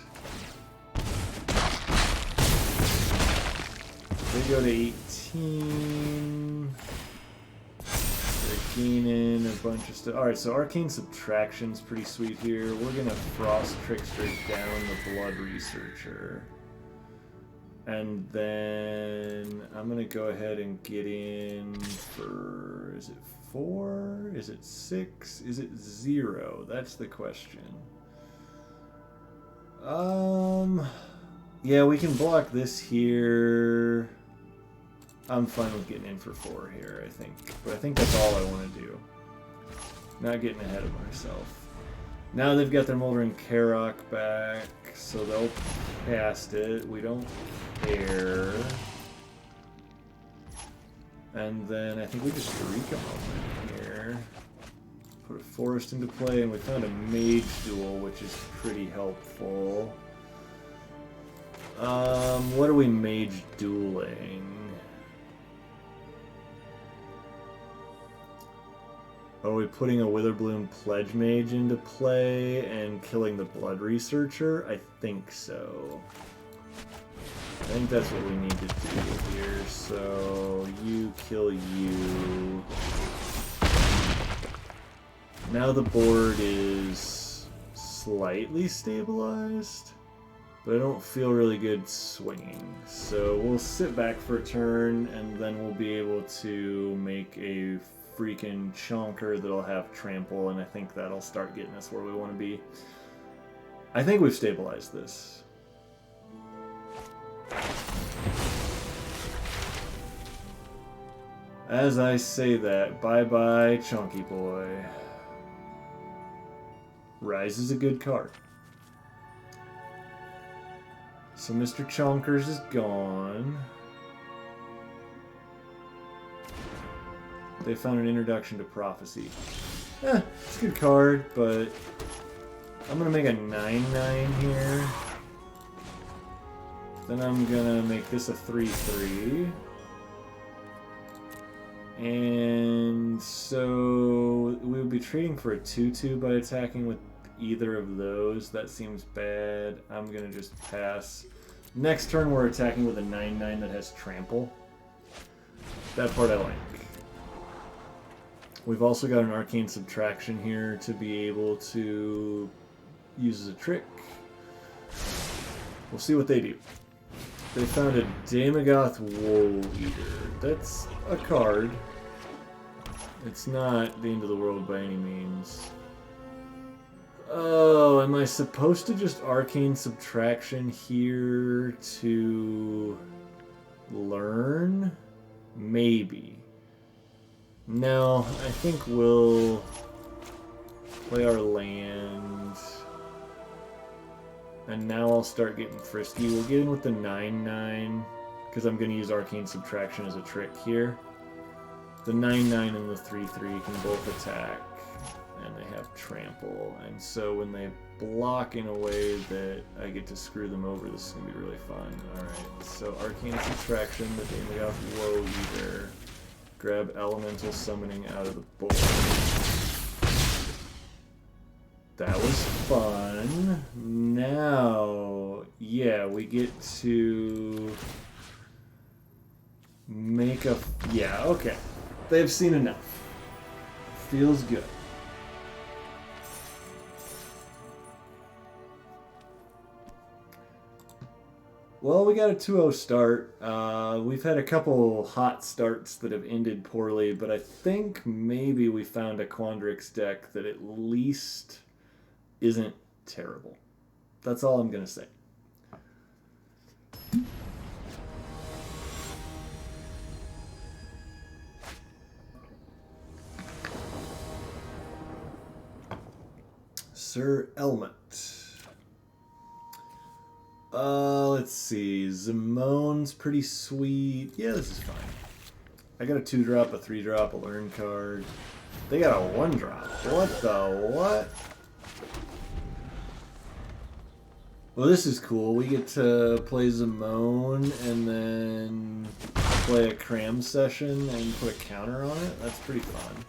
Speaker 1: They go to 18. They're gaining a bunch of stuff. Alright, so Arcane Subtraction's pretty sweet here. We're gonna Frost Trickster down the Blood Researcher. And then I'm going to go ahead and get in for, is it 4? Is it 6? Is it 0? That's the question. Yeah, we can block this here. I'm fine with getting in for 4 here, I think. But I think that's all I want to do. Not getting ahead of myself. Now they've got their Moldering Karok back, so they'll cast it. We don't care. And then I think we just streak a moment here. Put a forest into play, and we found a mage duel, which is pretty helpful. What are we mage dueling? Are we putting a Witherbloom Pledge Mage into play and killing the Blood Researcher? I think so. I think that's what we need to do here. So, you kill you. Now the board is slightly stabilized, but I don't feel really good swinging. So we'll sit back for a turn, and then we'll be able to make a freaking chonker that'll have trample, and I think that'll start getting us where we want to be. I think we've stabilized this. As I say that, bye-bye, Chunky Boy. Rise is a good card. So Mr. Chonkers is gone. They found an introduction to Prophecy. It's a good card, but I'm going to make a 9/9 here. Then I'm going to make this a 3/3. And so we would be trading for a 2/2 by attacking with either of those. That seems bad. I'm going to just pass. Next turn we're attacking with a 9/9 that has trample. That part I like. We've also got an Arcane Subtraction here to be able to use as a trick. We'll see what they do. They found a Daemogoth Woe Eater. That's a card. It's not the end of the world by any means. Oh, am I supposed to just Arcane Subtraction here to learn? Maybe. No, I think we'll play our land. And now I'll start getting frisky. We'll get in with the 9/9, because I'm going to use Arcane Subtraction as a trick here. The 9/9 and the 3/3 can both attack, and they have trample. And so when they block in a way that I get to screw them over, this is going to be really fun. Alright, so Arcane Subtraction, the Daemogoth Woe Eater. Grab Elemental Summoning out of the board. That was fun. Now, yeah, we get to make a... Yeah, okay. They've seen enough. Feels good. Well, we got a 2-0 start. We've had a couple hot starts that have ended poorly, but I think maybe we found a Quandrix deck that at least isn't terrible. That's all I'm going to say. Sir Element. Let's see. Zimone's pretty sweet. Yeah, this is fine. I got a 2-drop, a 3-drop, a learn card. They got a 1-drop. What the what? Well, this is cool. We get to play Zimone and then play a cram session and put a counter on it. That's pretty fun.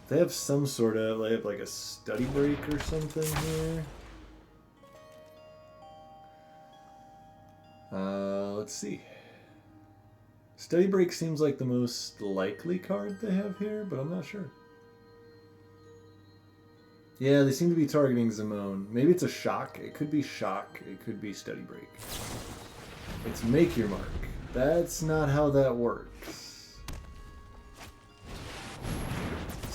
Speaker 1: They have some sort of, they have like a study break or something here. Let's see. Study break seems like the most likely card they have here, but I'm not sure. Yeah, they seem to be targeting Zimone. Maybe it's a shock. It could be shock. It could be study break. It's make your mark. That's not how that works.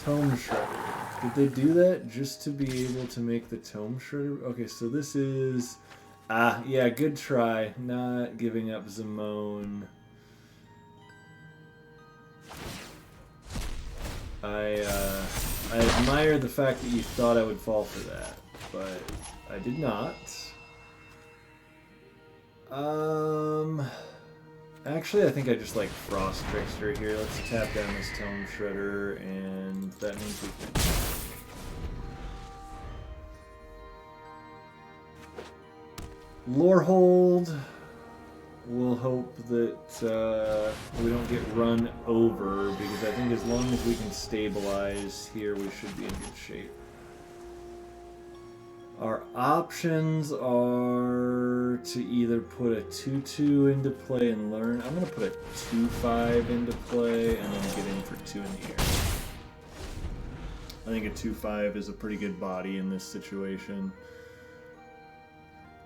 Speaker 1: Tome Shredder. Did they do that just to be able to make the Tome Shredder? Okay, so this is... yeah, good try. Not giving up Zimone. I admire the fact that you thought I would fall for that, but I did not. Actually, I think I just like Frost Trickster here. Let's tap down this Tome Shredder, and that means we can. Lorehold. We'll hope that we don't get run over, because I think as long as we can stabilize here, we should be in good shape. Our options are to either put a 2-2 into play and learn. I'm going to put a 2-5 into play and then get in for 2 in the air. I think a 2-5 is a pretty good body in this situation.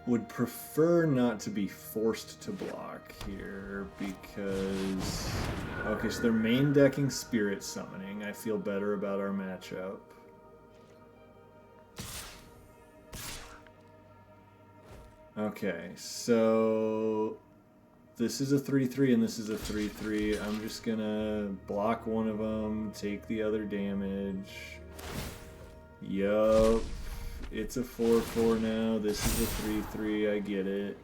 Speaker 1: Would prefer not to be forced to block here because... Okay, so they're main decking Spirit Summoning. I feel better about our matchup. Okay, so... This is a 3-3 and this is a 3-3. I'm just gonna block one of them, take the other damage. Yup. It's a 4-4 now. This is a 3-3. I get it.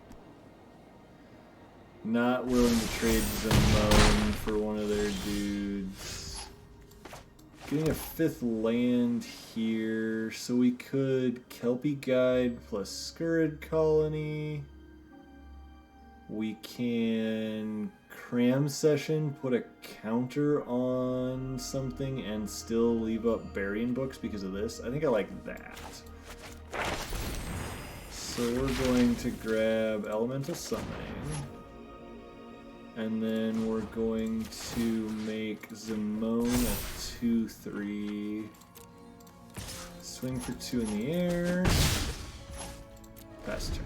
Speaker 1: Not willing to trade Zimone for one of their dudes. Getting a 5th land here. So we could Kelpie Guide plus Scurrid Colony. We can Cram Session, put a counter on something and still leave up Burying Books because of this. I think I like that. So we're going to grab Elemental Summoning, and then we're going to make Zimone a 2-3, swing for 2 in the air, pass turn.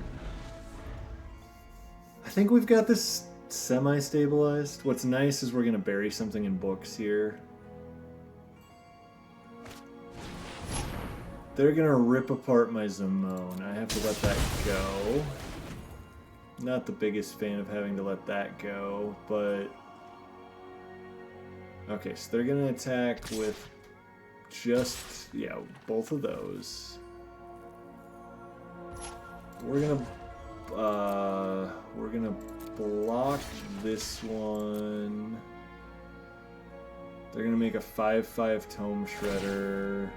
Speaker 1: I think we've got this semi-stabilized. What's nice is we're going to bury something in books here. They're gonna rip apart my Zimone. I have to let that go. Not the biggest fan of having to let that go, but... Okay, so they're gonna attack with just, yeah, both of those. We're gonna block this one. They're gonna make a 5-5 Tome Shredder.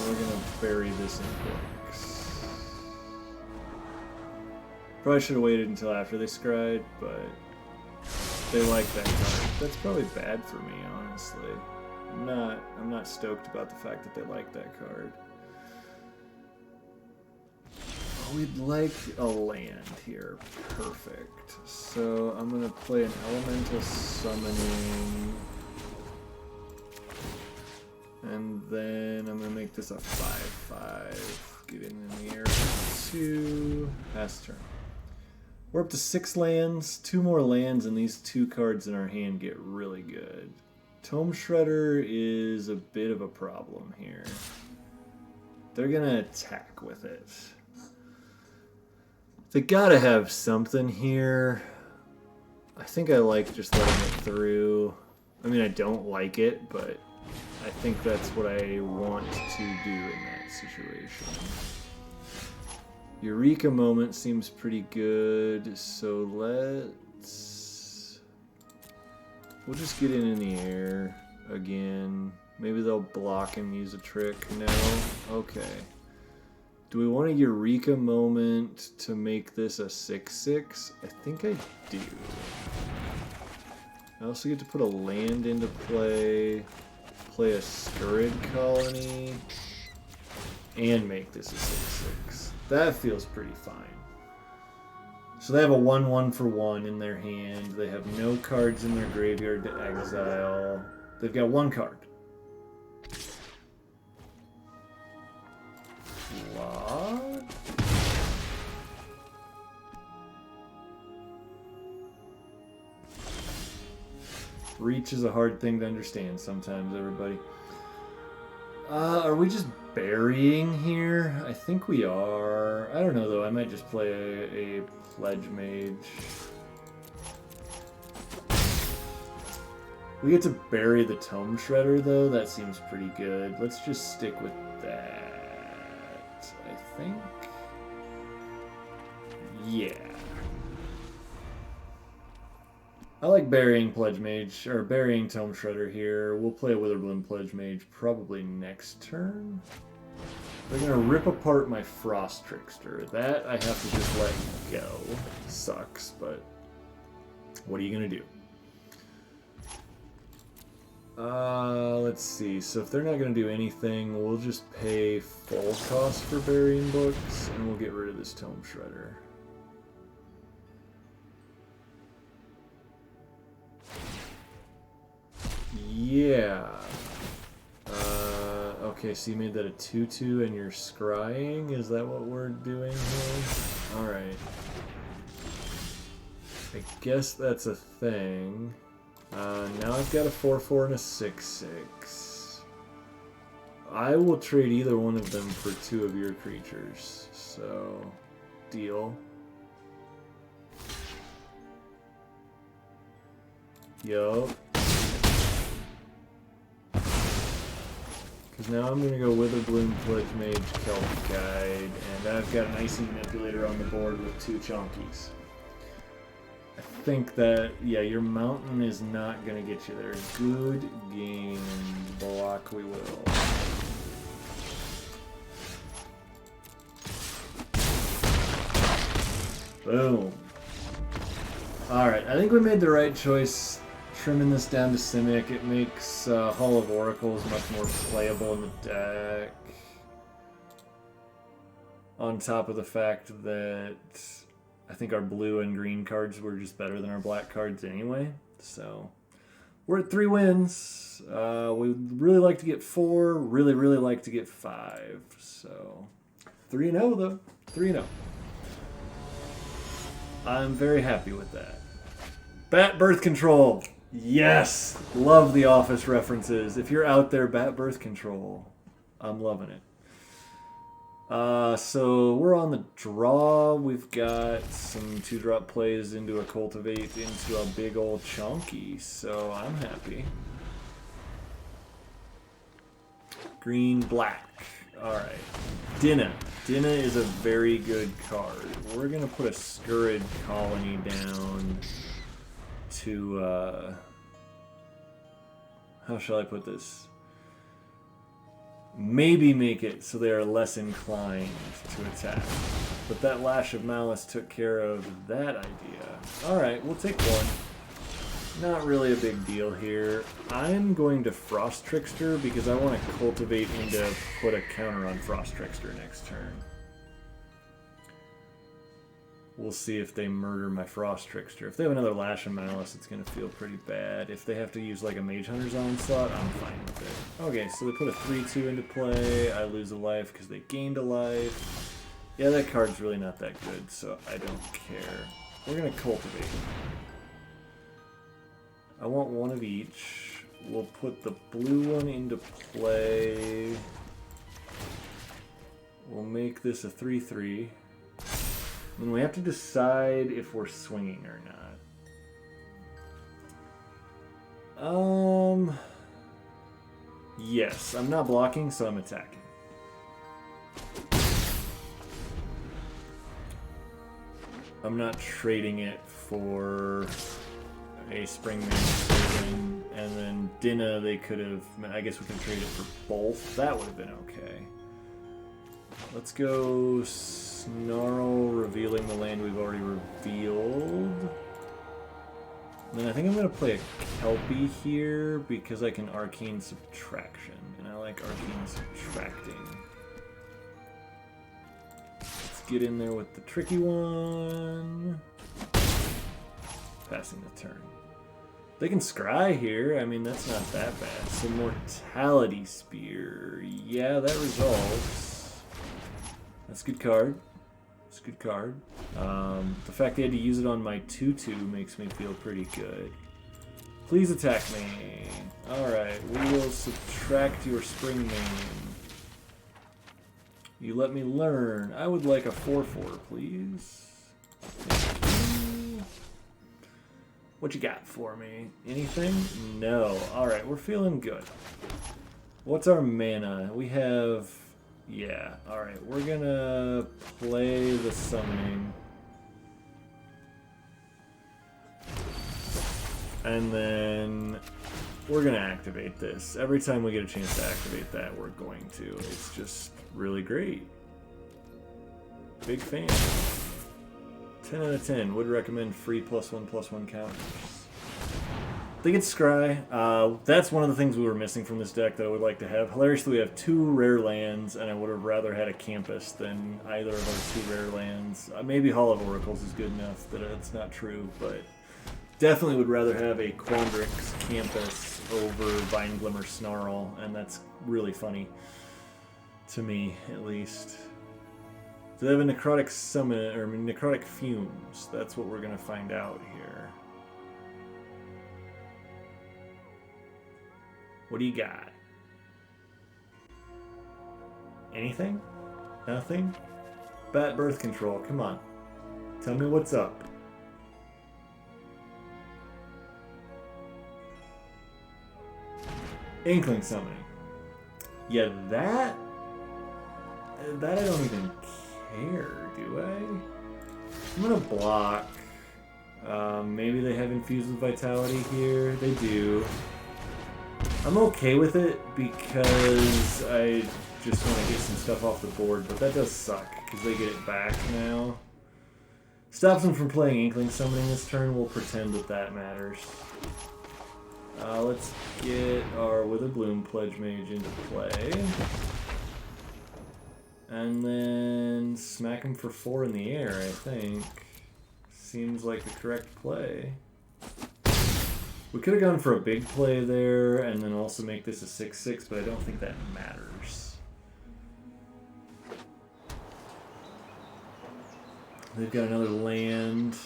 Speaker 1: We're gonna bury this in books. Probably should have waited until after they scried, but they like that card. That's probably bad for me, honestly. I'm not stoked about the fact that they like that card. We'd like a land here. Perfect. So I'm gonna play an Elemental Summoning. And then I'm going to make this a 5-5. Get in the air for 2. Pass turn. We're up to 6 lands. 2 more lands, and these 2 cards in our hand get really good. Tome Shredder is a bit of a problem here. They're going to attack with it. They got to have something here. I think I like just letting it through. I mean, I don't like it, but... I think that's what I want to do in that situation. Eureka moment seems pretty good, so we'll just get in the air again. Maybe they'll block and use a trick. No? Okay. Do we want a Eureka moment to make this a 6/6? I think I do. I also get to put a land into play, play a Scourge Colony, and make this a 6/6. That feels pretty fine. So they have a 1/1 for 1 in their hand. They have no cards in their graveyard to exile. They've got one card. What? Reach is a hard thing to understand sometimes, everybody. Are we just burying here? I think we are. I don't know, though. I might just play a Pledge Mage. We get to bury the Tome Shredder, though. That seems pretty good. Let's just stick with that, I think. Yeah. I like burying Pledge Mage, or burying Tome Shredder here. We'll play a Witherbloom Pledge Mage probably next turn. They're going to rip apart my Frost Trickster. That I have to just let go. Sucks, but what are you going to do? Let's see. So if they're not going to do anything, we'll just pay full cost for burying books, and we'll get rid of this Tome Shredder. Yeah. Okay, so you made that a 2/2 and you're scrying? Is that what we're doing here? Alright. I guess that's a thing. Now I've got a 4/4 and a 6/6. I will trade either one of them for 2 of your creatures. So, deal. Yo. Because now I'm going to go Witherbloom, Pledge Mage, Kelp Guide, and I've got an Icy Manipulator on the board with 2 Chonkies. I think that, yeah, your mountain is not going to get you there. Good game. Block we will. Boom. Alright, I think we made the right choice. Trimming this down to Simic, it makes Hall of Oracles much more playable in the deck. On top of the fact that I think our blue and green cards were just better than our black cards anyway. So we're at 3 wins. We'd really like to get 4. Really, really like to get 5. So 3-0 though. 3-0. I'm very happy with that. Bat Birth Control. Yes! Love the Office references. If you're out there, Bat Birth Control. I'm loving it. So we're on the draw. We've got some 2-drop plays into a Cultivate, into a big old Chonky. So I'm happy. Green, black. Alright. Dinah. Dinah is a very good card. We're going to put a Scourge Colony down to, how shall I put this? Maybe make it so they are less inclined to attack. But that Lash of Malice took care of that idea. Alright, we'll take 1. Not really a big deal here. I'm going to Frost Trickster because I want to cultivate into put a counter on Frost Trickster next turn. We'll see if they murder my Frost Trickster. If they have another Lash of Malice, it's going to feel pretty bad. If they have to use like a Mage Hunter's Onslaught, I'm fine with it. Okay, so they put a 3/2 into play. I lose a life because they gained a life. Yeah, that card's really not that good, so I don't care. We're going to cultivate. I want 1 of each. We'll put the blue one into play. We'll make this a 3/3. And we have to decide if we're swinging or not. Yes, I'm not blocking, so I'm attacking. I'm not trading it for a Springman and then Dinah. They could have. I guess we can trade it for both. That would have been okay. Let's go Snarl, revealing the land we've already revealed. And then I think I'm going to play a Kelpie here because I can Arcane Subtraction, and I like Arcane Subtracting. Let's get in there with the tricky one. Passing the turn. They can scry here. I mean, that's not that bad. So Mortality Spear. Yeah, that resolves. That's a good card. It's a good card. The fact they had to use it on my 2/2 makes me feel pretty good. Please attack me. Alright, we will subtract your Springman. You let me learn. I would like a 4/4, please. What you got for me? Anything? No. Alright, we're feeling good. What's our mana? We have... Yeah, alright. We're gonna play the summoning. And then we're gonna activate this. Every time we get a chance to activate that, we're going to. It's just really great. Big fan. 10 out of 10. Would recommend free +1/+1 counters. I think it's Scry. That's one of the things we were missing from this deck that I would like to have. Hilariously, we have 2 rare lands, and I would have rather had a Campus than either of our 2 rare lands. Maybe Hall of Oracles is good enough that it's not true, but definitely would rather have a Quandrix Campus over Vine Glimmer Snarl, and that's really funny. To me, at least. Do they have a Necrotic Summon, or Necrotic Fumes? That's what we're going to find out here. What do you got? Anything? Nothing? Bat Birth Control, come on. Tell me what's up. Inkling Summoning. Yeah, that I don't even care, do I? I'm gonna block. Maybe they have Infused with Vitality here. They do. I'm okay with it because I just want to get some stuff off the board, but that does suck because they get it back now. Stops them from playing Inkling Summoning this turn. We'll pretend that that matters. Let's get our Witherbloom Pledge Mage into play. And then smack him for 4 in the air, I think. Seems like the correct play. We could have gone for a big play there and then also make this a 6/6, but I don't think that matters. They've got another land.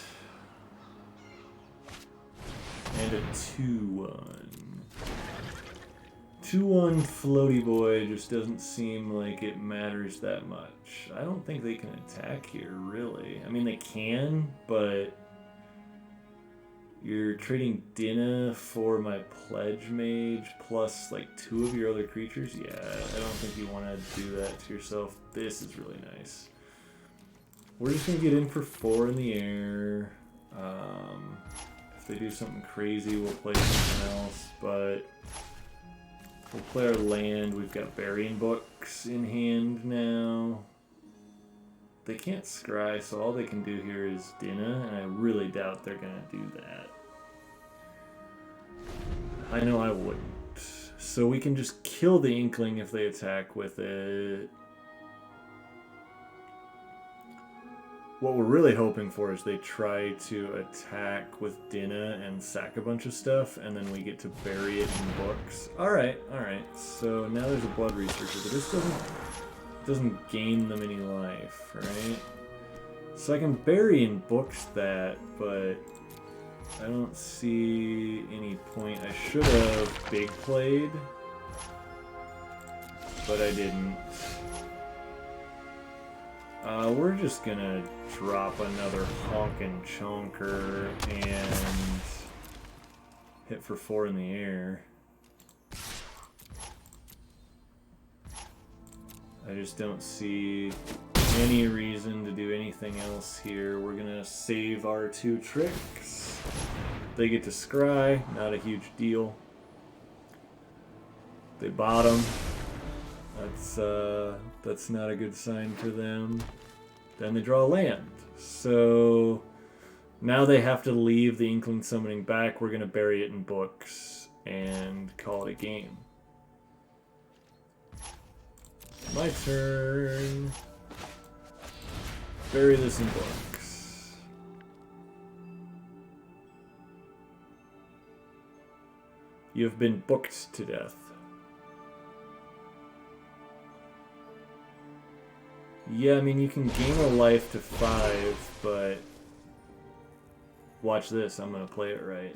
Speaker 1: And a 2/1. 2/1 Floaty Boy just doesn't seem like it matters that much. I don't think they can attack here, really. I mean, they can, but you're trading Dinah for my Pledge Mage plus like 2 of your other creatures? Yeah, I don't think you want to do that to yourself. This is really nice. We're just going to get in for 4 in the air. If they do something crazy, we'll play something else, but we'll play our land. We've got Burying Books in hand now. They can't scry, so all they can do here is Dinah, and I really doubt they're going to do that. I know I wouldn't. So we can just kill the Inkling if they attack with it. What we're really hoping for is they try to attack with Dinah and sack a bunch of stuff, and then we get to bury it in books. Alright, alright. So now there's a Blood Researcher, but this doesn't gain them any life, right? So I can bury in books that, but I don't see any point. I should have big played, but I didn't. We're just gonna drop another honkin' chonker and hit for 4 in the air. I just don't see any reason to do anything else here. We're gonna save our 2 tricks. They get to scry, not a huge deal. They bottom. That's not a good sign for them. Then they draw a land. So now they have to leave the Inkling Summoning back. We're gonna bury it in books and call it a game. My turn. Bury this in books. You have been booked to death. Yeah, I mean, you can gain a life to 5, but watch this. I'm going to play it right.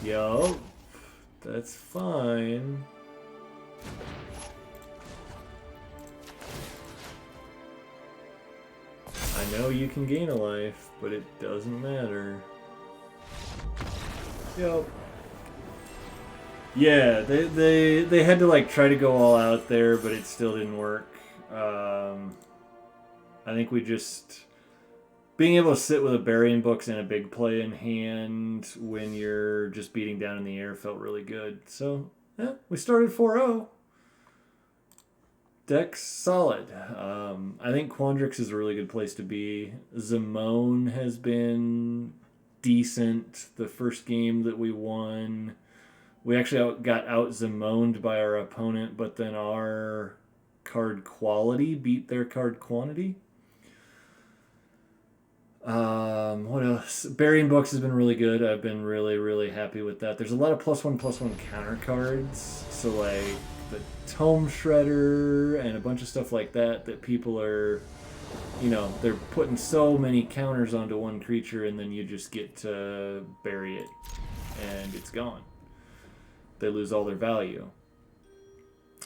Speaker 1: Yo, that's fine. I know you can gain a life, but it doesn't matter. Yo. Yeah, they had to like try to go all out there, but it still didn't work. I think we just being able to sit with a burying books and a big play in hand when you're just beating down in the air felt really good. So yeah, we started 4-0. Deck's solid. I think Quandrix is a really good place to be. Zimone has been decent. The first game that we won, we actually got out Zimoned by our opponent, but then our card quality beat their card quantity. What else? Burying Books has been really good. I've been really, really happy with that. There's a lot of +1/+1 counter cards. So like the Tome Shredder and a bunch of stuff like that people are, you know, they're putting so many counters onto one creature and then you just get to bury it and it's gone. They lose all their value.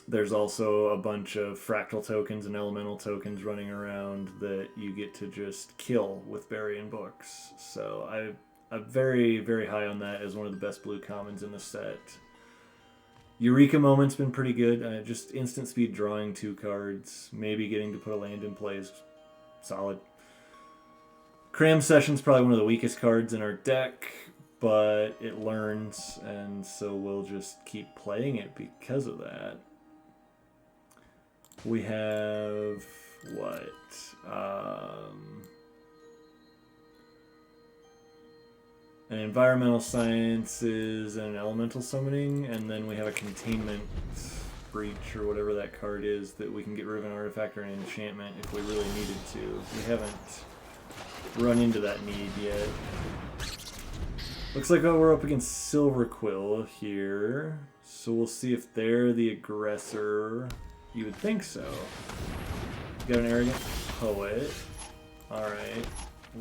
Speaker 1: There's also a bunch of fractal tokens and elemental tokens running around that you get to just kill with burying books. So I'm very, very high on that as one of the best blue commons in the set. Eureka Moment's been pretty good. Just instant speed drawing 2 cards. Maybe getting to put a land in play is solid. Cram Session's probably one of the weakest cards in our deck, but it learns, and so we'll just keep playing it because of that. We have what? An Environmental Sciences and an Elemental Summoning, and then we have a Containment Breach or whatever that card is that we can get rid of an artifact or an enchantment if we really needed to. We haven't run into that need yet. Looks like we're up against Silverquill here, so we'll see if they're the aggressor. You would think so. Got an Arrogant Poet. Alright.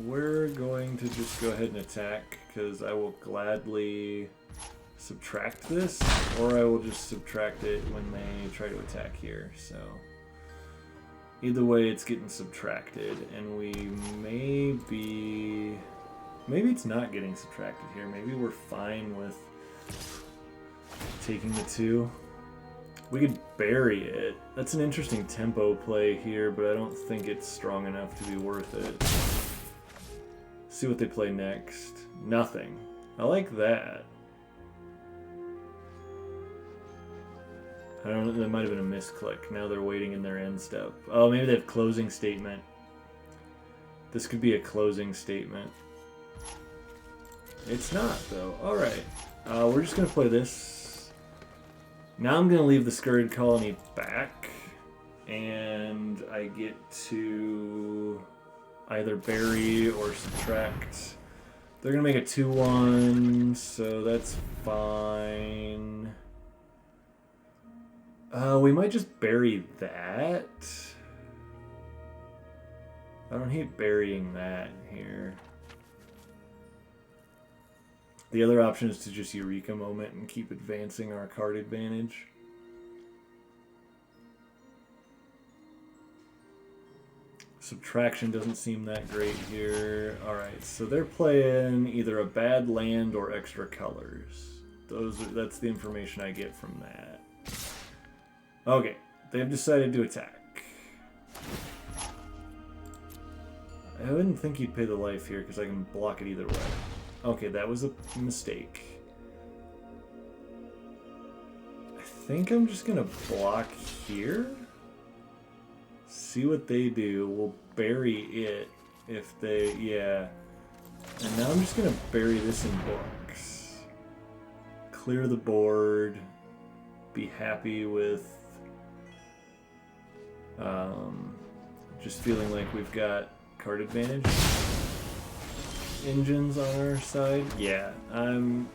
Speaker 1: We're going to just go ahead and attack, because I will gladly subtract this, or I will just subtract it when they try to attack here. So either way, it's getting subtracted, and we may be... Maybe it's not getting subtracted here. Maybe we're fine with taking the 2. We could bury it. That's an interesting tempo play here, but I don't think it's strong enough to be worth it. See what they play next. Nothing. I like that. I don't know, that might have been a misclick. Now they're waiting in their end step. Oh, maybe they have closing statement. This could be a closing statement. It's not, though. Alright. We're just going to play this. Now I'm going to leave the Scurried Colony back. And I get to either bury or subtract. They're going to make a 2/1, so that's fine. We might just bury that. I don't hate burying that here. The other option is to just Eureka Moment and keep advancing our card advantage. Subtraction doesn't seem that great here. Alright, so they're playing either a bad land or extra colors. That's the information I get from that. Okay, they've decided to attack. I wouldn't think he'd pay the life here because I can block it either way. Okay, that was a mistake. I think I'm just gonna block here. See what they do. We'll bury it if they, yeah. And now I'm just gonna bury this in books. Clear the board. Be happy with just feeling like we've got card advantage. Engines on our side. Yeah, I'm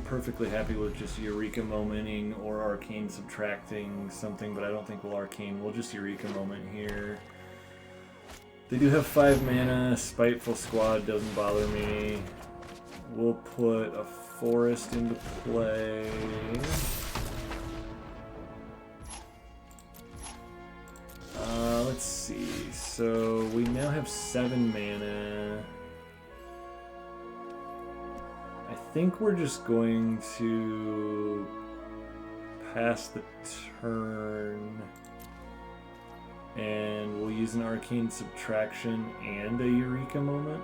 Speaker 1: perfectly happy with just Eureka Momenting or Arcane subtracting something, but I don't think we'll Arcane. We'll just Eureka Moment here. They do have 5 mana. Spiteful Squad doesn't bother me. We'll put a Forest into play. Let's see. So we now have 7 mana. I think we're just going to pass the turn, and we'll use an Arcane Subtraction and a Eureka Moment.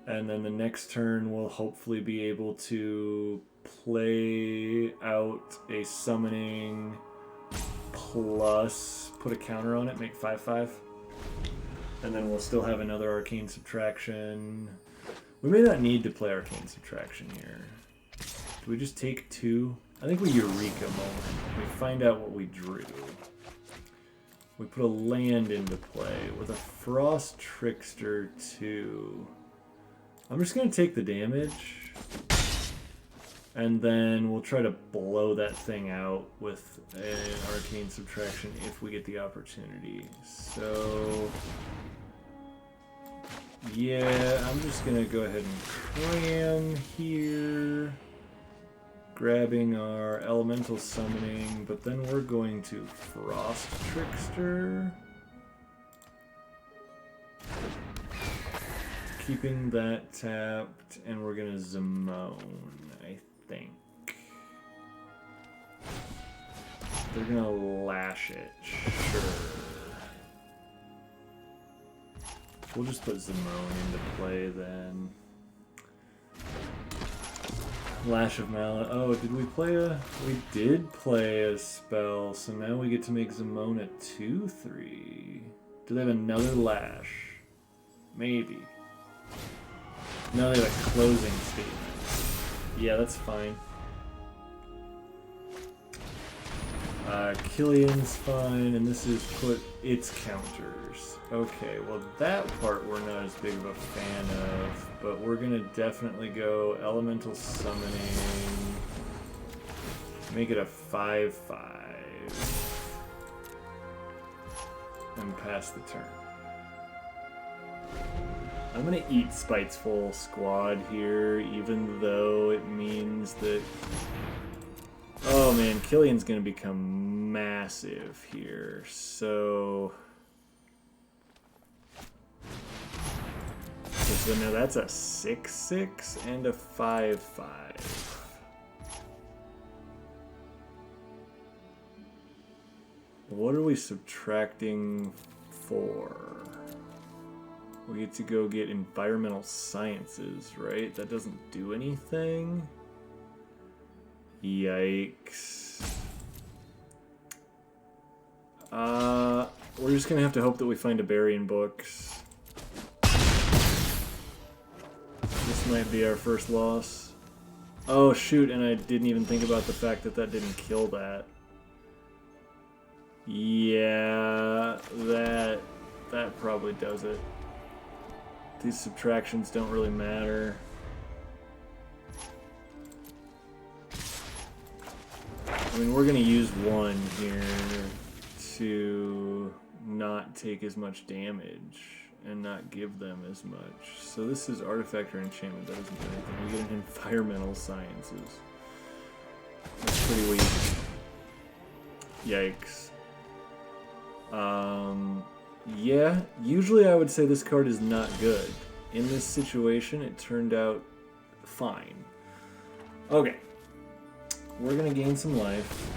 Speaker 1: And then the next turn we'll hopefully be able to play out a Summoning plus put a counter on it, make 5/5. And then we'll still have another Arcane Subtraction. We may not need to play Arcane Subtraction here. Do we just take 2? I think we Eureka Moment. We find out what we drew. We put a land into play with a Frost Trickster 2. I'm just going to take the damage. And then we'll try to blow that thing out with an Arcane Subtraction if we get the opportunity. So yeah, I'm just going to go ahead and cram here. Grabbing our Elemental Summoning, but then we're going to Frost Trickster. Keeping that tapped, and we're going to Zimone, I think. They're going to Lash it, sure. We'll just put Zimone into play then. Lash of Mallet. Oh, did we play a... We did play a spell, so now we get to make Zimone a 2/3. Do they have another Lash? Maybe. No, they have a closing statement. Yeah, that's fine. Killian's fine, and this is put its counters. Okay, well that part we're not as big of a fan of, but we're gonna definitely go Elemental Summoning, make it a 5/5, and pass the turn. I'm gonna eat Spiteful Squad here, even though it means that... Oh man, Killian's gonna become massive here, so... Okay, so now that's a 6/6 and a 5/5. What are we subtracting for? We get to go get Environmental Sciences, right? That doesn't do anything. Yikes. We're just gonna have to hope that we find a berry in books. This might be our first loss. Oh shoot, and I didn't even think about the fact that that didn't kill that. Yeah, that probably does it. These subtractions don't really matter. I mean, we're going to use 1 here to not take as much damage and not give them as much. So this is Artifact or Enchantment. That doesn't do anything. We get an Environmental Sciences. That's pretty weak. Yikes. Yeah, usually I would say this card is not good. in this situation, it turned out fine. Okay. We're going to gain some life.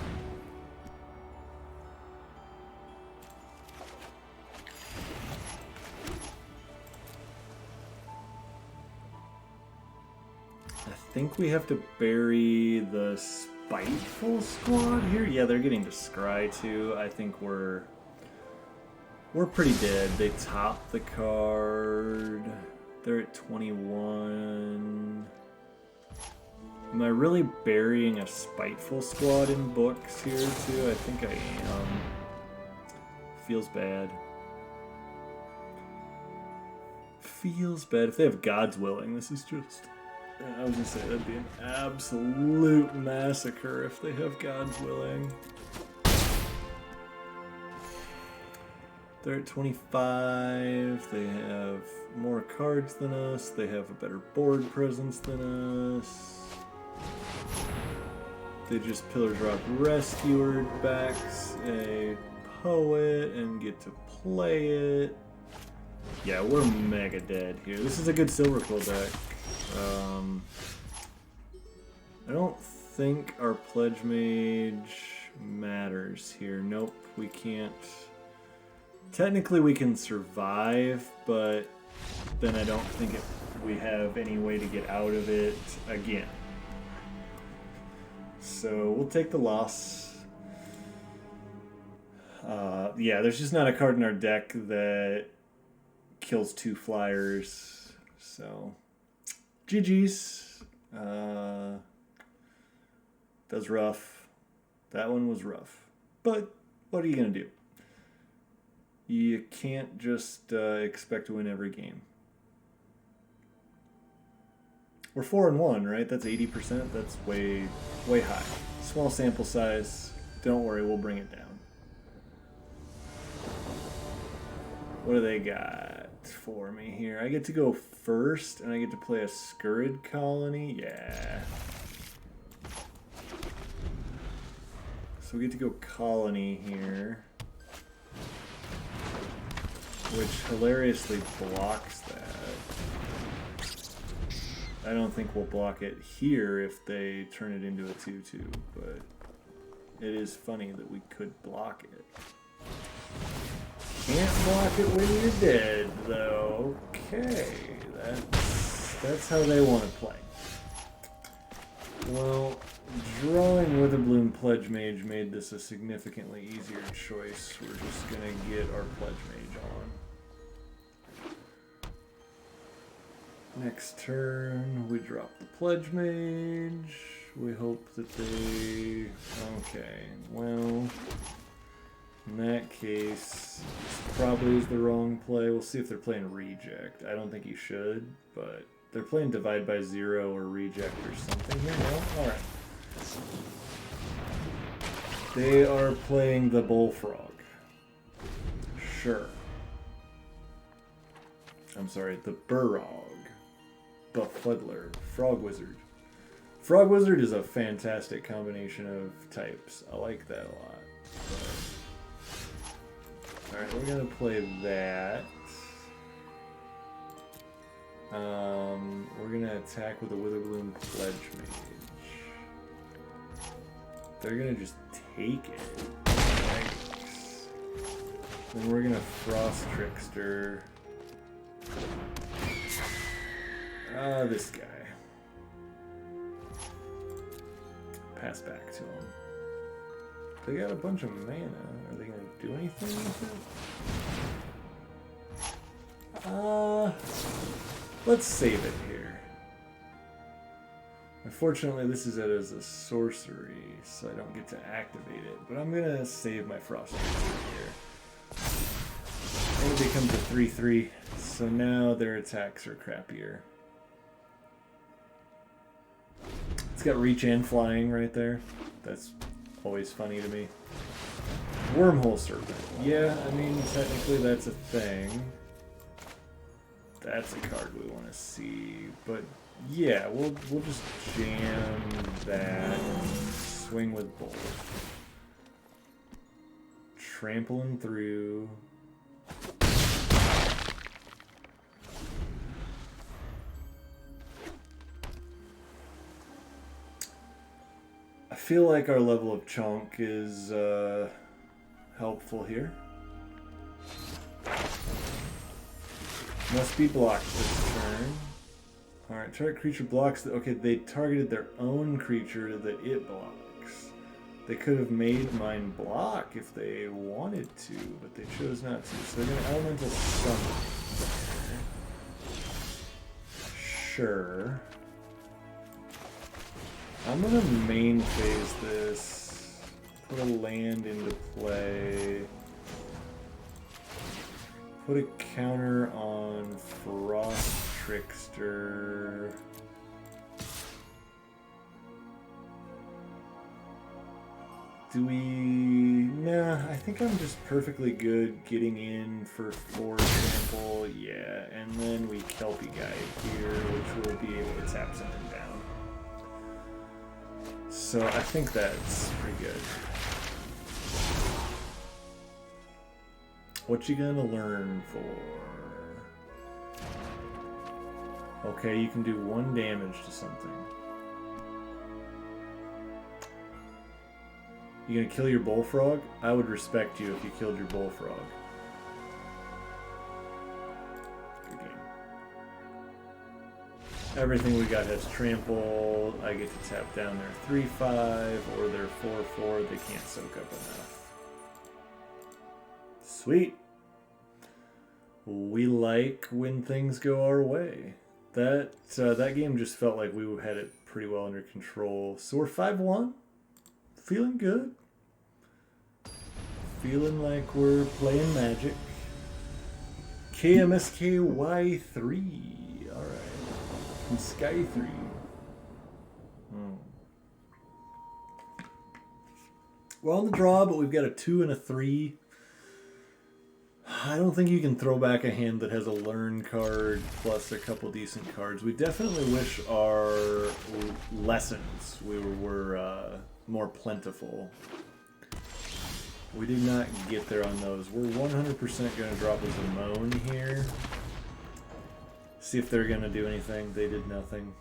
Speaker 1: I think we have to bury the Spiteful squad here. Yeah, they're getting to scry too. I think we're pretty dead. They top the card. They're at 21. Am I really burying a Spiteful squad in books here too? I think I am. Feels bad. Feels bad. If they have God's Willing, this is just... I was gonna say, that'd be an absolute massacre if they have God's Willing. They're at 25. They have more cards than us. They have a better board presence than us. They just Pillar Drop Rescuer backs a poet and get to play it. Yeah, we're mega dead here. This is a good Silver Quill deck. I don't think our Pledge Mage matters here. Nope, we can't. Technically we can survive, but then I don't think we have any way to get out of it again. So we'll take the loss. Yeah, there's just not a card in our deck that kills 2 flyers. So, GG's. That was rough. That one was rough. But what are you going to do? You can't just expect to win every game. We're 4-1, right? That's 80%. That's way high. Small sample size. Don't worry, we'll bring it down. What do they got for me here? I get to go first, and I get to play a Scurrid Colony? Yeah. So we get to go Colony here, which hilariously blocks that. I don't think we'll block it here if they turn it into a 2-2, but it is funny that we could block it. Can't block it when you're dead, though. Okay, that's how they want to play. Well, drawing Witherbloom Pledge Mage made this a significantly easier choice. We're just going to get our Pledge Mage on. Next turn, we drop the Pledge Mage. We hope that they... Okay, well... In that case, this probably is the wrong play. We'll see if they're playing Reject. I don't think you should, but they're playing Divide by Zero or Reject or something here. No? Alright. They are playing the Bullfrog. Sure. I'm sorry, the Burrog. Befuddler. Frog Wizard. Frog Wizard is a fantastic combination of types. I like that a lot. Alright, we're gonna play that. We're gonna attack with a Witherbloom Pledge Mage. They're gonna just take it. Nice. Then we're gonna Frost Trickster. This guy. Pass back to him. They got a bunch of mana. Are they gonna do anything with it? Let's save it here. Unfortunately, this is it as a sorcery, so I don't get to activate it. But I'm gonna save my Frost here. And it becomes a 3/3, so now their attacks are crappier. It's got reach and flying right there. That's always funny to me. Wormhole Serpent. Yeah, I mean, technically that's a thing. That's a card we want to see. But yeah, we'll just jam that and swing with both. Trampling through. I feel like our level of chunk is helpful here. Must be blocked this turn. Alright, target creature blocks. Okay, they targeted their own creature that it blocks. They could have made mine block if they wanted to, but they chose not to. So they're going to elemental summon. Sure. I'm going to main phase this. Put a land into play. Put a counter on Frost Trickster. Do we... Nah, I think I'm just perfectly good getting in for 4 trample. Yeah, and then we Kelpie Guy here, which will be able to tap something down. So I think that's pretty good. What you gonna learn for? Okay, you can do 1 damage to something. You gonna kill your bullfrog? I would respect you if you killed your bullfrog. Good game. Everything we got has trample. I get to tap down their 3/5 or their 4/4. They can't soak up enough. Sweet. We like when things go our way. That game just felt like we had it pretty well under control. So we're 5-1. Feeling good. Feeling like we're playing Magic. KMSKY3. Alright. And Sky 3. We're on the draw, but we've got a 2 and a 3. I don't think you can throw back a hand that has a learn card plus a couple decent cards. We definitely wish our lessons were more plentiful. We did not get there on those. We're 100% going to drop a Zimone here. See if they're going to do anything. They did nothing.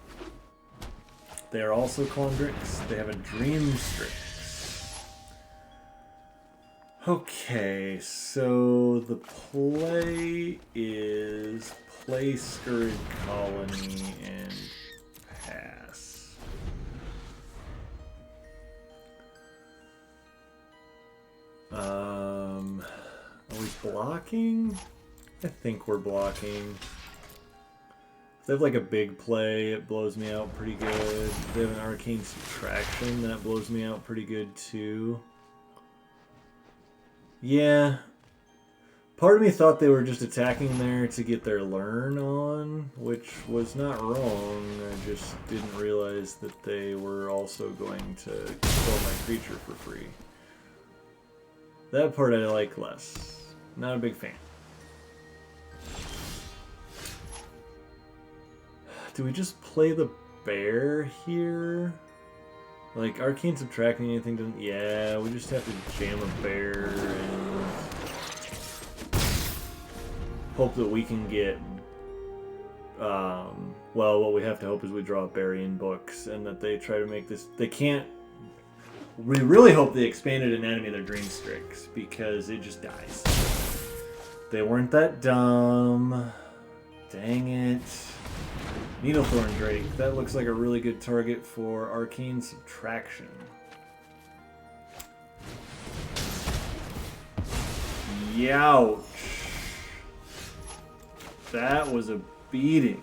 Speaker 1: They are also Quandrix. They have a Dream Strix. Okay, so the play is play Scurrid Colony and pass. Are we blocking? I think we're blocking. If they have like a big play, it blows me out pretty good. If they have an Arcane Subtraction, that blows me out pretty good too. Yeah. Part of me thought they were just attacking there to get their learn on, which was not wrong. I just didn't realize that they were also going to kill my creature for free. That part I like less. Not a big fan. Do we just play the bear here? Like, Arcane Subtracting anything doesn't... Yeah, we just have to jam a bear and hope that we can get... well, what we have to hope is we draw Burying Books and that they try to make this... They can't... We really hope they expanded an enemy of their Dream Strix because it just dies. They weren't that dumb. Dang it. Needlethorn Drake. That looks like a really good target for Arcane Subtraction. Youch. That was a beating.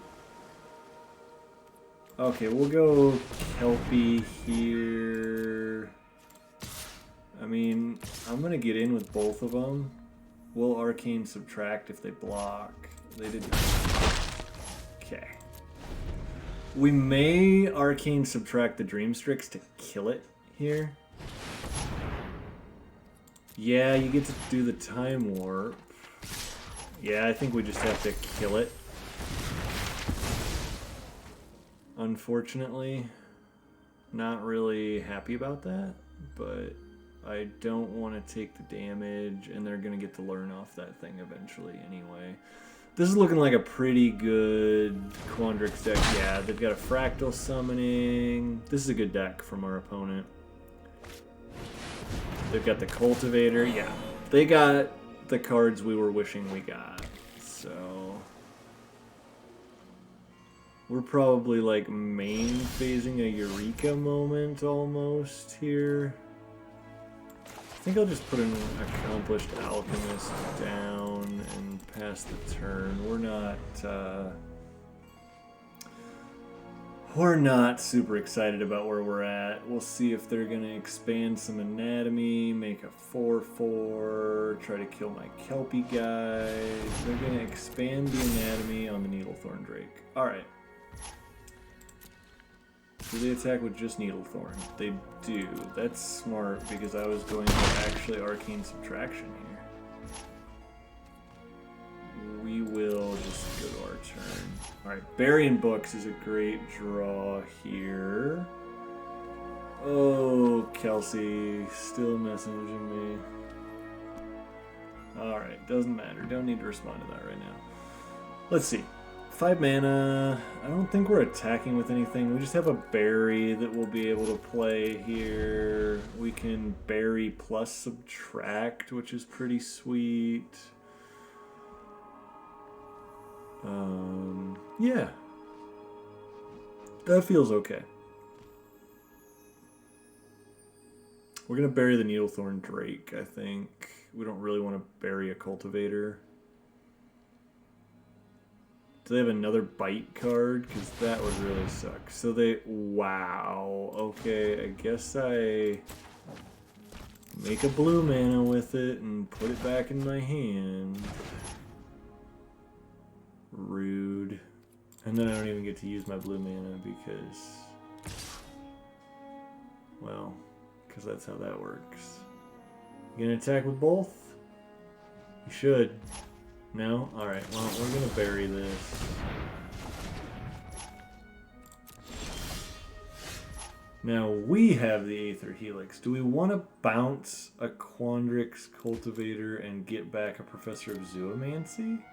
Speaker 1: Okay, we'll go Kelpie here. I mean, I'm going to get in with both of them. We'll Arcane Subtract if they block. They didn't. Okay. We may Arcane Subtract the Dream Strix to kill it here. Yeah, you get to do the Time Warp. Yeah, I think we just have to kill it. Unfortunately. Not really happy about that, but I don't want to take the damage, and they're going to get to learn off that thing eventually anyway. This is looking like a pretty good Quandrix deck. Yeah, they've got a Fractal Summoning. This is a good deck from our opponent. They've got the Cultivator. Yeah, they got the cards we were wishing we got. So we're probably like main phasing a Eureka moment almost here. I think I'll just put an Accomplished Alchemist down and pass the turn. We're not super excited about where we're at. We'll see if they're going to expand some anatomy, make a 4/4, try to kill my Kelpie guys. They're going to expand the anatomy on the Needlethorn Drake. Alright. Do they attack with just Needlethorn? They do. That's smart because I was going to actually Arcane Subtraction here. We will just go to our turn. Alright, Burying Books is a great draw here. Oh, Kelsey, still messaging me. Alright, doesn't matter. Don't need to respond to that right now. Let's see. 5 mana. I don't think we're attacking with anything. We just have a Bury that we'll be able to play here. We can Bury plus Subtract, which is pretty sweet. Yeah. That feels okay. We're going to bury the Needlethorn Drake, I think. We don't really want to bury a Cultivator. Do they have another Bite card? Because that would really suck. So they... Wow. Okay, I guess I make a blue mana with it and put it back in my hand. Rude. And then I don't even get to use my blue mana because... Well, because that's how that works. You gonna attack with both? You should. No? Alright, well, we're gonna bury this. Now, we have the Aether Helix. Do we want to bounce a Quandrix Cultivator and get back a Professor of Zoomancy?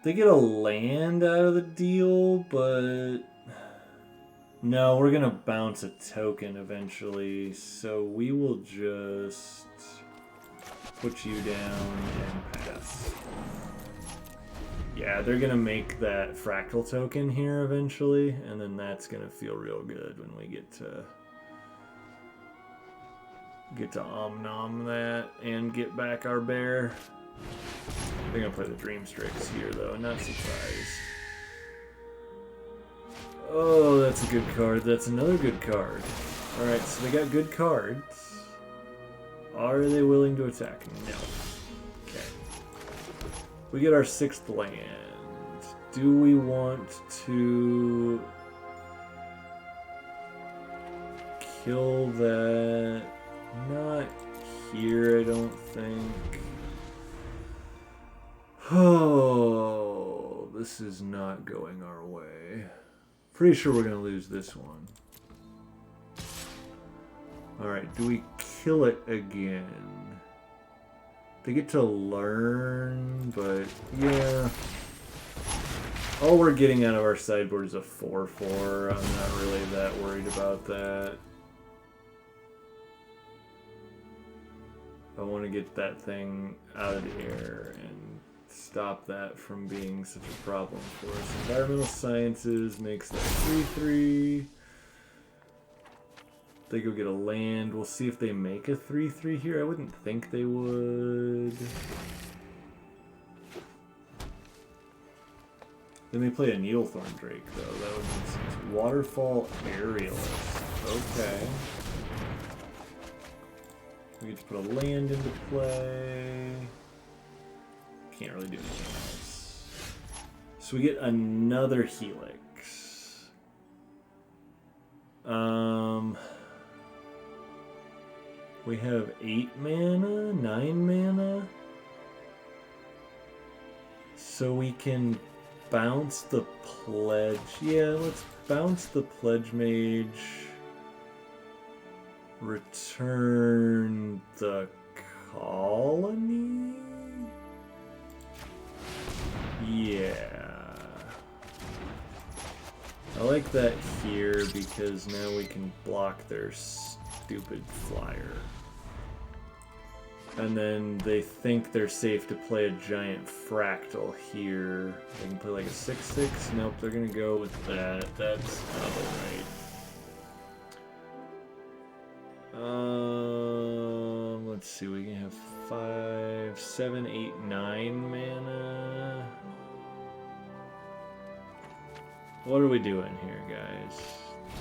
Speaker 1: They get a land out of the deal, but... No, we're gonna bounce a token eventually, so we will just put you down and pass. Yeah, they're gonna make that fractal token here eventually, and then that's gonna feel real good when we get to om-nom that and get back our bear. They're gonna play the Dream Strix here though, not surprised. Oh, that's a good card. That's another good card. Alright, so they got good cards. Are they willing to attack? No. Okay. We get our 6th land. Do we want to kill that? Not here, I don't think. Oh, this is not going our way. Pretty sure we're going to lose this one. Alright, do we kill it again? They get to learn, but yeah. All we're getting out of our sideboard is a 4/4. I'm not really that worried about that. I want to get that thing out of the air and stop that from being such a problem for us. Environmental Sciences makes that 3/3. They go get a land. We'll see if they make a 3/3 here. I wouldn't think they would. They may play a Needlethorn Drake, though. That would make sense. Waterfall Aerialist. Okay. We get to put a land into play. Can't really do anything else. So we get another Helix. We have 8 mana, 9 mana. So we can bounce the Pledge. Yeah, let's bounce the Pledge Mage. Return the Colony? Yeah. I like that here because now we can block their stupid flyer. And then they think they're safe to play a giant fractal here. They can play like a 6/6. Nope, they're gonna go with that. That's not right. Let's see. We can have 5, 7, 8, 9 mana. What are we doing here, guys?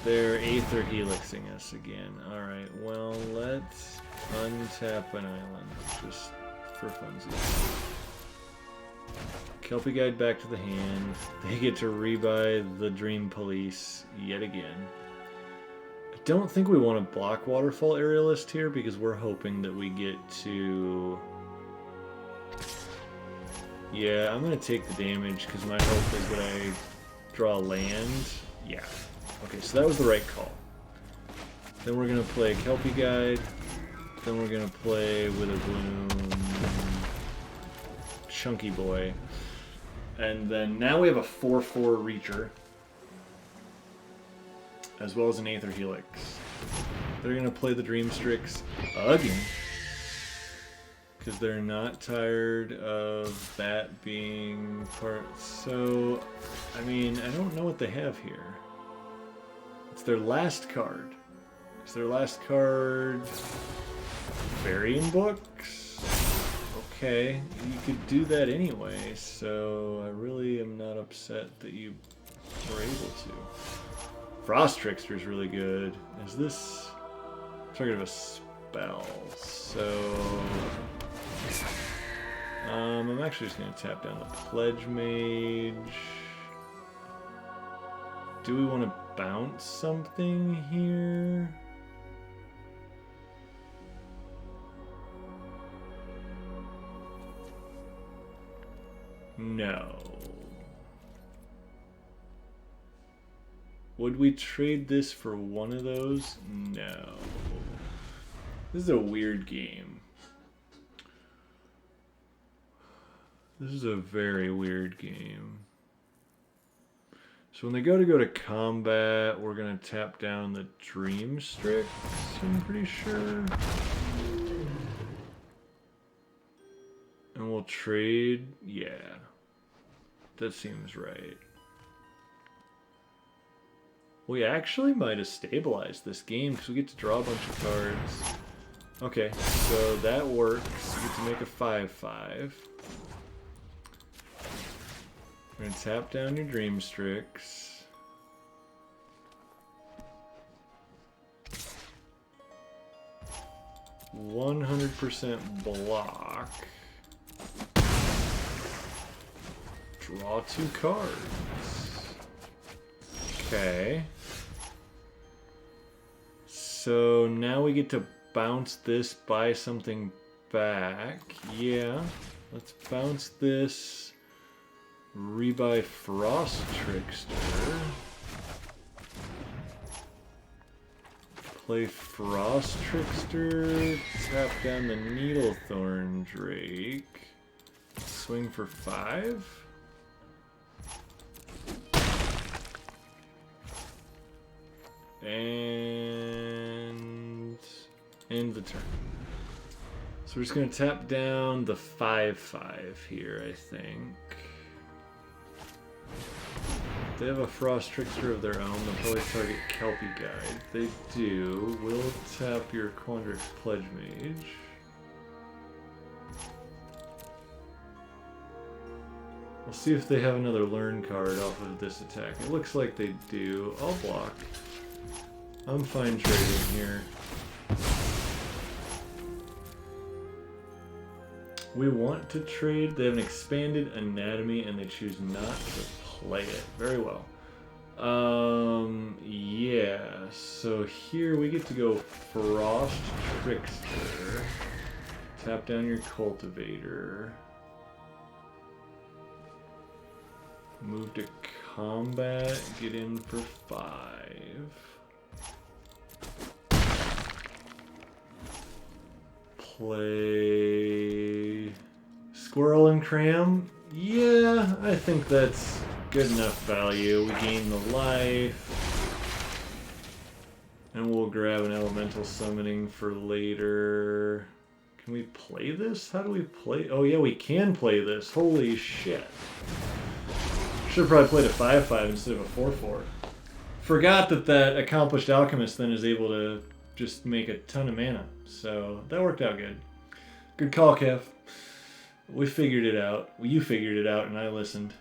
Speaker 1: They're Aether Helixing us again. Alright, well, let's untap an island, just for funsies. Kelpie Guide back to the hand. They get to rebuy the Dream Police yet again. I don't think we want to block Waterfall Aerialist here because we're hoping that we get to... Yeah, I'm going to take the damage because my hope is that I draw land. Yeah. Okay, so that was the right call. Then we're going to play Kelpie Guide. Then we're going to play with a Bloom Chunky Boy. And then now we have a 4/4 Reacher. As well as an Aether Helix. They're going to play the Dream Strix again. Because they're not tired of that being part... So, I mean, I don't know what they have here. It's their last card. Is their last card... Burying Books? Okay, you could do that anyway, so I really am not upset that you were able to. Frost Trickster is really good. Is this... target of a spell, so... I'm actually just going to tap down the Pledge Mage. Do we want to bounce something here? No. Would we trade this for one of those? No. This is a weird game. This is a very weird game. So when they go to combat, we're going to tap down the Dream Strix, I'm pretty sure. And we'll trade. Yeah. That seems right. We actually might have stabilized this game because we get to draw a bunch of cards. Okay, so that works. We get to make a 5/5. We're going to tap down your Dream Strix. %100% block. Draw 2 cards. Okay. So now we get to bounce this, buy something back. Yeah. Let's bounce this. Rebuy Frost Trickster. Play Frost Trickster. Tap down the Needlethorn Drake. Swing for 5. And end the turn. So we're just going to tap down the 5/5 here, I think. They have a Frost Trickster of their own. They'll probably target Kelpie Guide. They do. We'll tap your Quandrix Pledge Mage. We'll see if they have another Learn card off of this attack. It looks like they do. I'll block. I'm fine trading here. We want to trade. They have an expanded anatomy and they choose not to play it. Very well. Yeah. So here we get to go Frost Trickster. Tap down your Cultivator. Move to combat. Get in for 5. Play Squirrel and Cram. Yeah, I think that's good enough value. We gain the life. And we'll grab an Elemental Summoning for later. Can Can we play this? How do we play? Oh yeah, we can play this. Holy shit. Should have probably played a 5/5 instead of a 4/4. Forgot that that accomplished alchemist then is able to just make a ton of mana. So that worked out good. Good call, Kev. We figured it out. Well, you figured it out and I listened.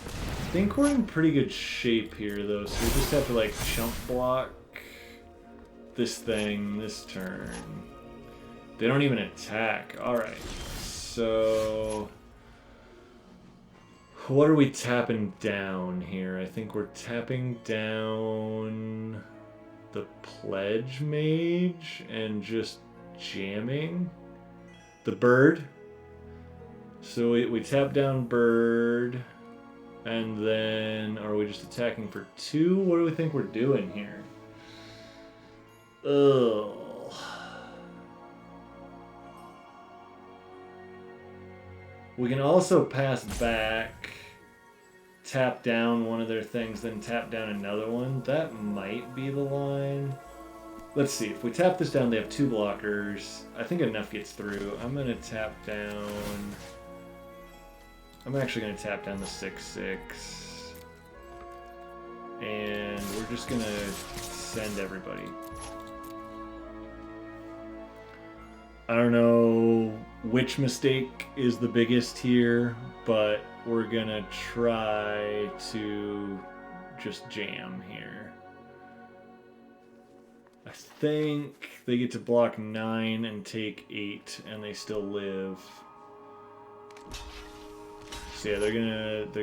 Speaker 1: I think we're in pretty good shape here though, so we just have to like chump block this thing this turn. They don't even attack. Alright. So what are we tapping down here? I think we're tapping down the Pledge Mage and just jamming the Bird. So we tap down Bird, and then are we just attacking for 2? What do we think we're doing here? Ugh. We can also pass back, tap down one of their things, then tap down another one. That might be the line. Let's see. If we tap this down, they have 2 blockers. I think enough gets through. I'm going to tap down... I'm actually going to tap down the 6/6. And we're just going to send everybody. I don't know which mistake is the biggest here, but we're gonna try to just jam here. I think they get to block 9 and take 8, and they still live. So yeah, they're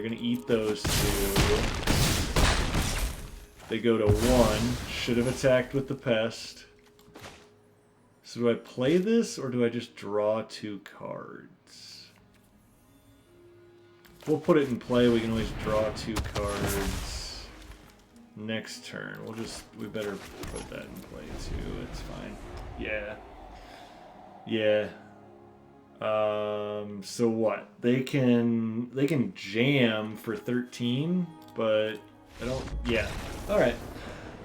Speaker 1: gonna eat those 2. They go to 1. Should have attacked with the pest. So do I play this, or do I just draw 2 cards? We'll put it in play. We can always draw 2 cards next turn. We better put that in play too. It's fine. Yeah. Yeah. So what? They can jam for 13, but I don't. Yeah. All right.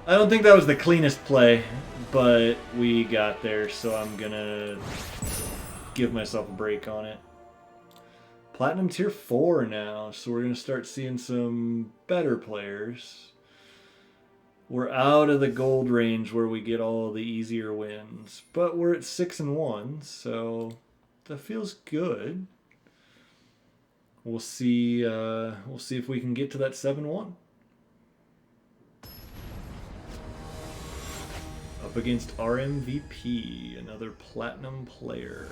Speaker 1: I don't think that was the cleanest play, but we got there, so I'm gonna give myself a break on it. Platinum tier 4 now, so we're gonna start seeing some better players. We're out of the gold range where we get all the easier wins, but we're at 6-1, so that feels good. We'll see if we can get to that 7-1. Up against RMVP, another platinum player.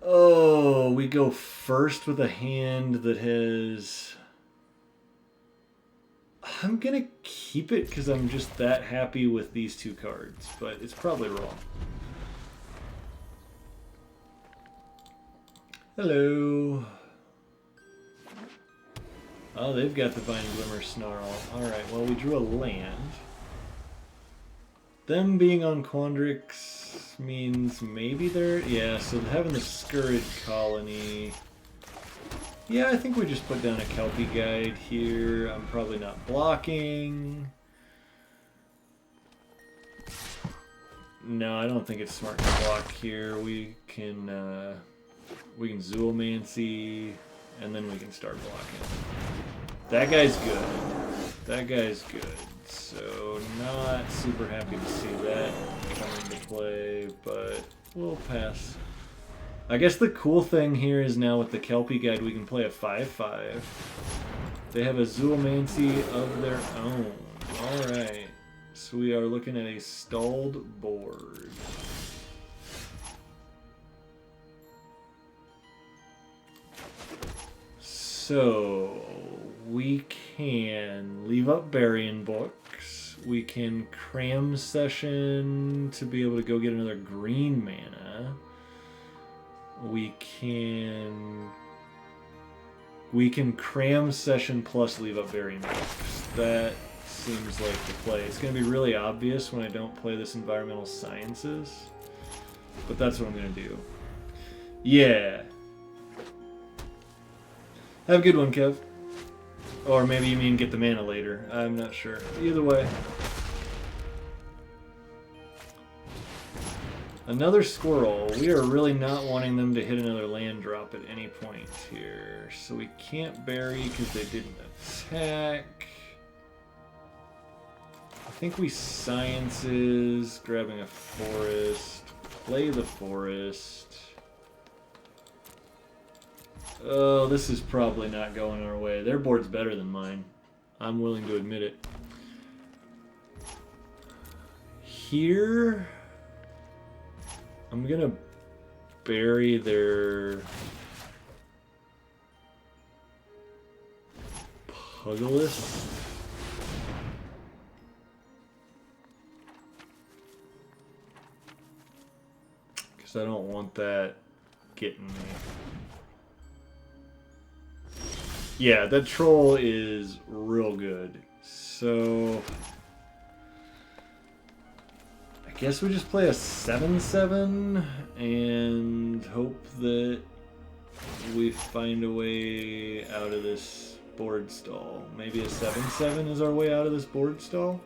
Speaker 1: Oh, we go first with a hand that has... I'm gonna keep it because I'm just that happy with these 2 cards, but it's probably wrong. Hello. Oh, they've got Divine Glimmer Snarl. Alright, well, we drew a land. Them being on Quandrix means maybe they're... Yeah, so having the Scourge Colony... Yeah, I think we just put down a Kelpie Guide here. I'm probably not blocking. No, I don't think it's smart to block here. We can Zoomancy, and then we can start blocking. That guy's good. That guy's good. So not super happy to see that come into play, but we'll pass. I guess the cool thing here is now with the Kelpie Guide we can play a 5/5. They have a Zoomancy of their own. Alright. So we are looking at a stalled board. So we can leave up Burying Books. We can cram Session to be able to go get another green mana. We can cram Session plus leave up Burying Books. That seems like the play. It's going to be really obvious when I don't play this Environmental Sciences, but that's what I'm going to do. Yeah. Have a good one, Kev. Or maybe you mean get the mana later. I'm not sure. Either way. Another squirrel. We are really not wanting them to hit another land drop at any point here. So we can't bury because they didn't attack. I think we sciences, grabbing a forest, play the forest. Oh, this is probably not going our way. Their board's better than mine. I'm willing to admit it. Here, I'm gonna bury their Pugilist. Because I don't want that getting me. Yeah, that troll is real good. So I guess we just play a 7/7 and hope that we find a way out of this board stall. Maybe a 7/7 is our way out of this board stall.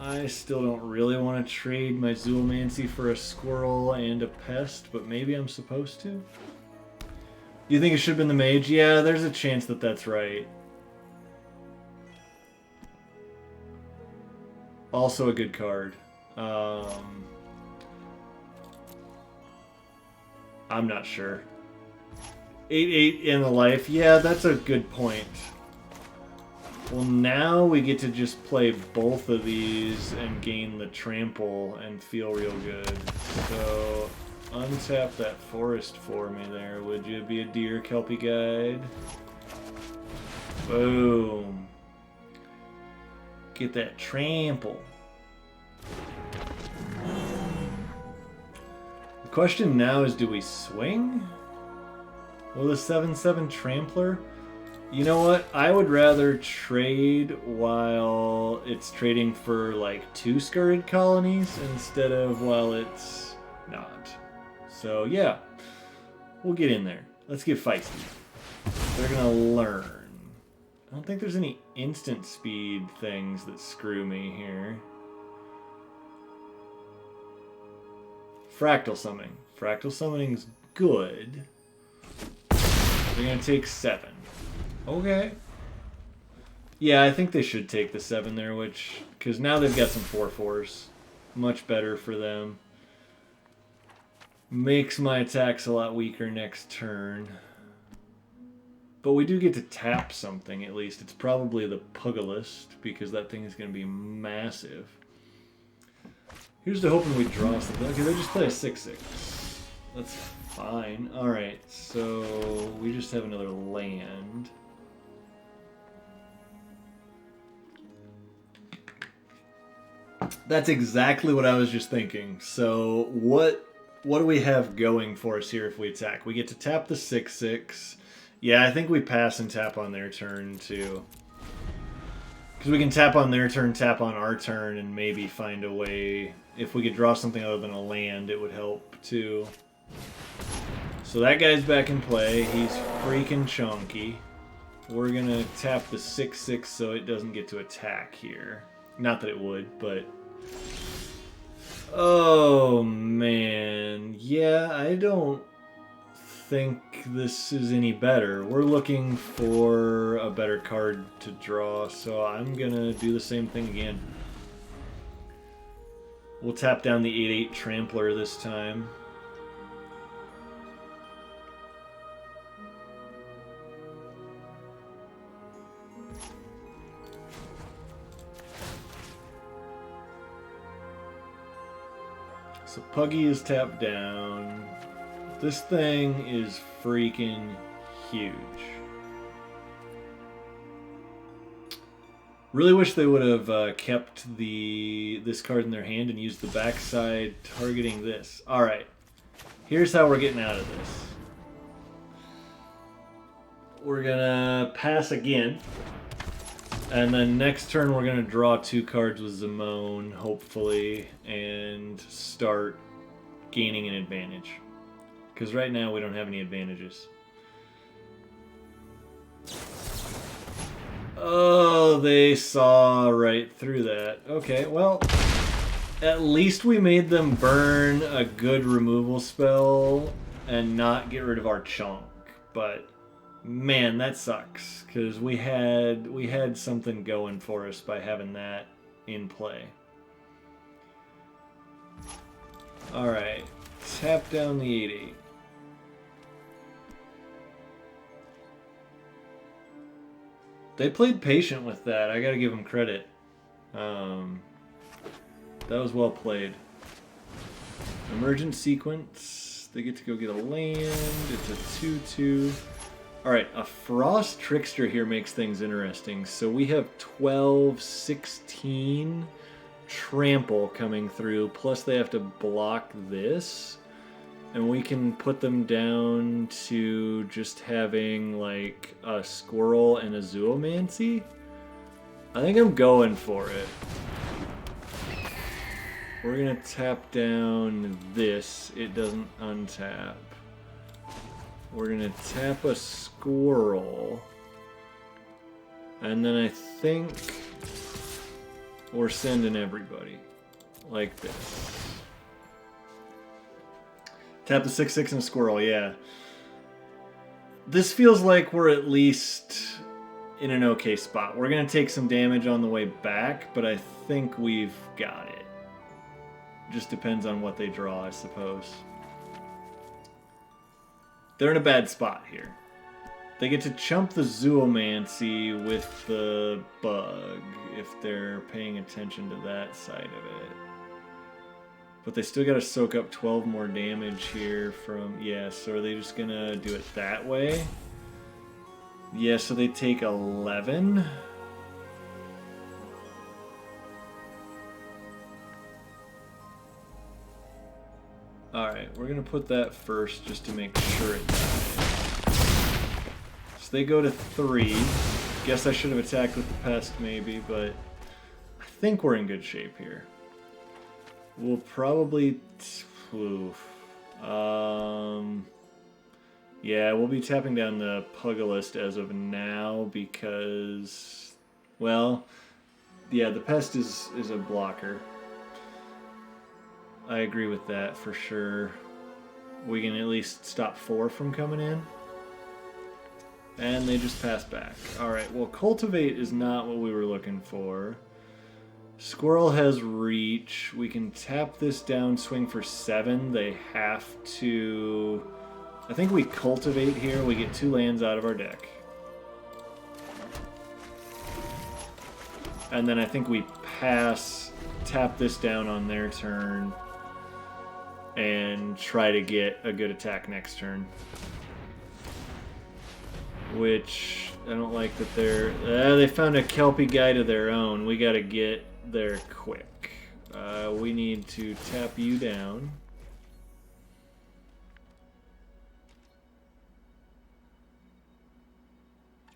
Speaker 1: I still don't really want to trade my Zoolmancy for a squirrel and a pest, but maybe I'm supposed to. You think it should have been the mage? Yeah, there's a chance that that's right. Also a good card. I'm not sure. 8/8 in the life. Yeah, that's a good point. Well, now we get to just play both of these and gain the trample and feel real good. So untap that forest for me there, would you? Be a deer, Kelpie Guide. Boom. Get that trample. The question now is, do we swing? Well, the 7/7 Trampler? You know what? I would rather trade while it's trading for like 2 scurried colonies instead of while it's not. So yeah, we'll get in there. Let's get feisty. They're gonna learn. I don't think there's any instant speed things that screw me here. Fractal summoning. Fractal summoning's good. They're gonna take 7. Okay. Yeah, I think they should take the 7 there, which, because now they've got some 4/4s. Much better for them. Makes my attacks a lot weaker next turn. But we do get to tap something, at least. It's probably the Pugilist, because that thing is going to be massive. Here's to hoping we draw something. Okay, they just play a 6/6. That's fine. Alright, so we just have another land. That's exactly what I was just thinking. So what do we have going for us here if we attack? We get to tap the 6/6. Yeah, I think we pass and tap on their turn too. Because we can tap on their turn, tap on our turn, and maybe find a way. If we could draw something other than a land, it would help too. So that guy's back in play. He's freaking chonky. We're going to tap the 6/6 so it doesn't get to attack here. Not that it would, but... Oh, man. Yeah, I don't think this is any better. We're looking for a better card to draw, so I'm going to do the same thing again. We'll tap down the 8/8 Trampler this time. So Puggy is tapped down. This thing is freaking huge. Really wish they would have kept this card in their hand and used the backside targeting this. Alright, here's how we're getting out of this. We're gonna pass again. And then next turn we're going to draw 2 cards with Zimone, hopefully, and start gaining an advantage. Because right now we don't have any advantages. Oh, they saw right through that. Okay, well, At least we made them burn a good removal spell and not get rid of our chunk. But man, that sucks because we had something going for us by having that in play. All right, tap down the 8/8. They played patient with that. I gotta give them credit. That was well played. Emergent sequence. They get to go get a land. It's a 2/2. Alright, a Frost Trickster here makes things interesting. So we have 12, 16 trample coming through. Plus they have to block this. And we can put them down to just having like a squirrel and a zoomancy. I think I'm going for it. We're gonna tap down this. It doesn't untap. We're gonna tap a squirrel. And then I think we're sending everybody. Like this. Tap the 6/6 and a squirrel, yeah. This feels like we're at least in an okay spot. We're gonna take some damage on the way back, but I think we've got it. Just depends on what they draw, I suppose. They're in a bad spot here. They get to chump the zoomancy with the bug if they're paying attention to that side of it. But they still got to soak up 12 more damage here from... Yeah, so are they just going to do it that way? Yeah, so they take 11. Alright, we're going to put that first just to make sure it dies. So they go to 3. Guess I should have attacked with the pest maybe, but I think we're in good shape here. We'll probably... yeah, we'll be tapping down the Pugilist as of now because... Well, yeah, the pest is a blocker. I agree with that for sure. We can at least stop 4 from coming in. And they just pass back. Alright, well, Cultivate is not what we were looking for. Squirrel has reach. We can tap this down, swing for 7. They have to... I think we Cultivate here. We get 2 lands out of our deck. And then I think we pass, tap this down on their turn, and try to get a good attack next turn. Which, I don't like that they're... they found a Kelpie guy to their own. We gotta get there quick. We need to tap you down.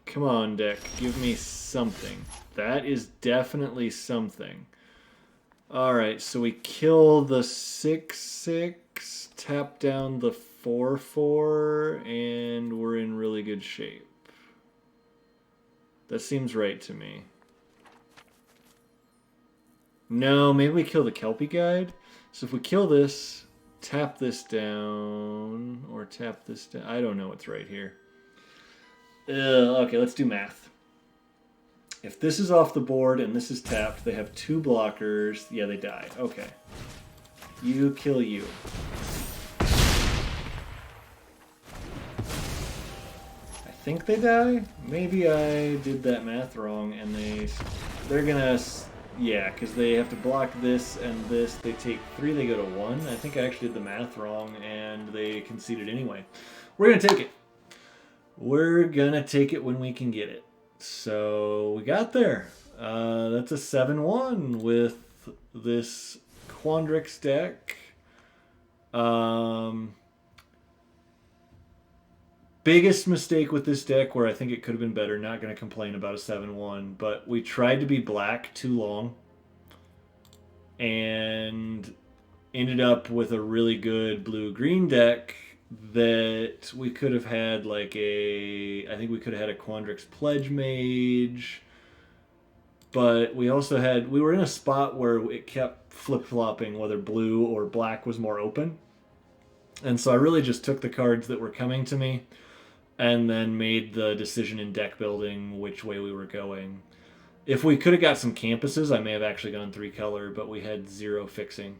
Speaker 1: Come on, deck. Give me something. That is definitely something. Alright, so we kill the 6/6, tap down the 4/4, and we're in really good shape. That seems right to me. No, maybe we kill the Kelpie Guide. So if we kill this, tap this down, or tap this down. I don't know what's right here. Okay, let's do math. If this is off the board and this is tapped, they have 2 blockers. Yeah, they die. Okay. You kill you. I think they die? Maybe I did that math wrong and they're gonna... Yeah, because they have to block this and this. They take 3, they go to 1. I think I actually did the math wrong and they conceded anyway. We're gonna take it. We're gonna take it when we can get it. So we got there. That's a 7-1 with this Quandrix deck. Biggest mistake with this deck where I think it could have been better. Not going to complain about a 7-1, but we tried to be black too long and ended up with a really good blue-green deck that we could have had like I think we could have had a Quandrix Pledge Mage, but we also had, we were in a spot where it kept flip-flopping whether blue or black was more open. And so I really just took the cards that were coming to me and then made the decision in deck building which way we were going. If we could have got some campuses, I may have actually gone 3-color, but we had 0 fixing.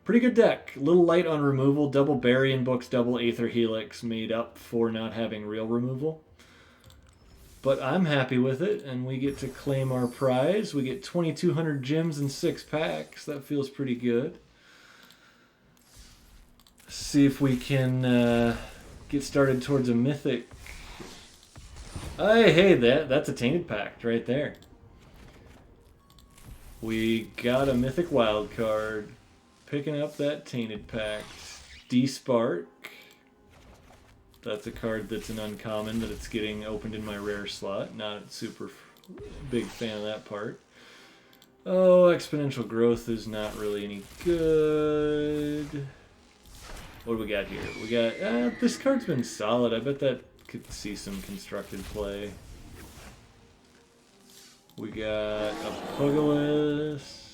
Speaker 1: Pretty good deck. A little light on removal. Double Burying Books, double Aether Helix made up for not having real removal. But I'm happy with it, and we get to claim our prize. We get 2,200 gems and 6 packs. That feels pretty good. See if we can get started towards a mythic. Hey, that's a Tainted Pact right there. We got a mythic wild card. Picking up that Tainted Pact. Despark. That's a card that's an uncommon that it's getting opened in my rare slot. Not a super big fan of that part. Oh, Exponential Growth is not really any good. What do we got here? We got... this card's been solid. I bet that could see some constructed play. We got a Pugilist.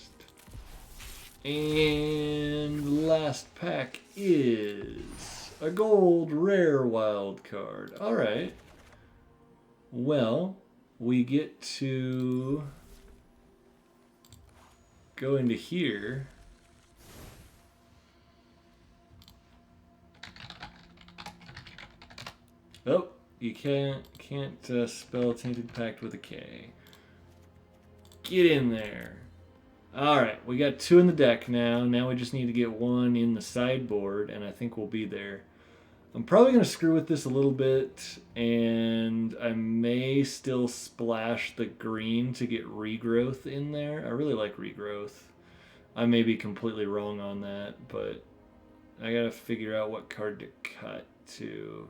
Speaker 1: And last pack is a gold rare wild card. Alright. Well, we get to go into here. Oh, you can't spell Tainted Pact with a K. Get in there. Alright, we got 2 in the deck now. Now we just need to get 1 in the sideboard, and I think we'll be there. I'm probably going to screw with this a little bit, and I may still splash the green to get Regrowth in there. I really like Regrowth. I may be completely wrong on that, but I got to figure out what card to cut to.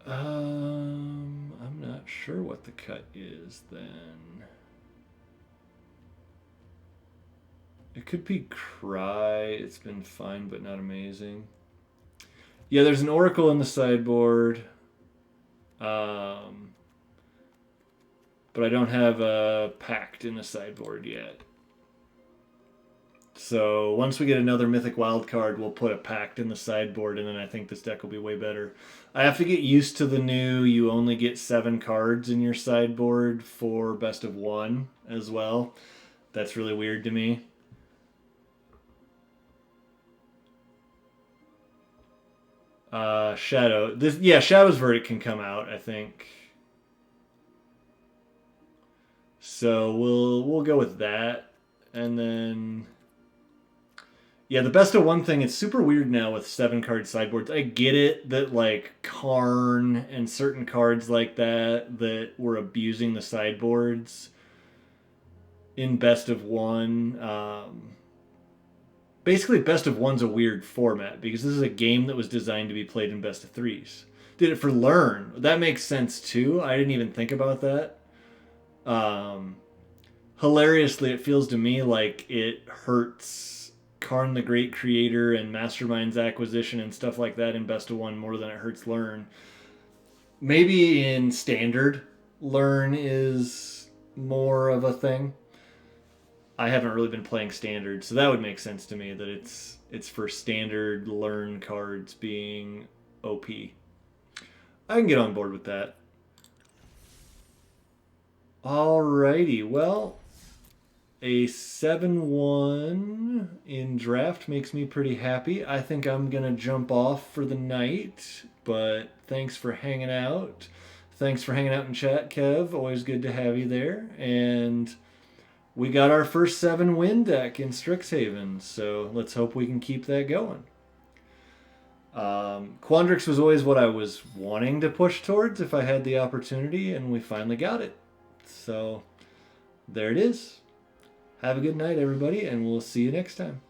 Speaker 1: I'm not sure what the cut is then. It could be Cry. It's been fine, but not amazing. Yeah, there's an Oracle in the sideboard. But I don't have a Pact in the sideboard yet. So once we get another Mythic Wild card, we'll put a Pact in the sideboard, and then I think this deck will be way better. I have to get used to the new, you only get 7 cards in your sideboard for best of 1 as well. That's really weird to me. Shadow. Shadow's Verdict can come out, I think. So we'll go with that. And then... yeah, the best of 1 thing, it's super weird now with 7-card sideboards. I get it that, like, Karn and certain cards like that were abusing the sideboards in best of 1. Basically, best of 1's a weird format because this is a game that was designed to be played in best of 3s. Did it for Learn. That makes sense, too. I didn't even think about that. Hilariously, it feels to me like it hurts Karn the Great Creator and Mastermind's Acquisition and stuff like that in best of 1 more than it hurts Learn. Maybe in Standard, Learn is more of a thing. I haven't really been playing Standard, so that would make sense to me that it's for Standard Learn cards being OP. I can get on board with that. Alrighty, well, a 7-1 in draft makes me pretty happy. I think I'm going to jump off for the night, but thanks for hanging out. Thanks for hanging out in chat, Kev. Always good to have you there. And we got our first 7-win deck in Strixhaven, so let's hope we can keep that going. Quandrix was always what I was wanting to push towards if I had the opportunity, and we finally got it. So there it is. Have a good night, everybody, and we'll see you next time.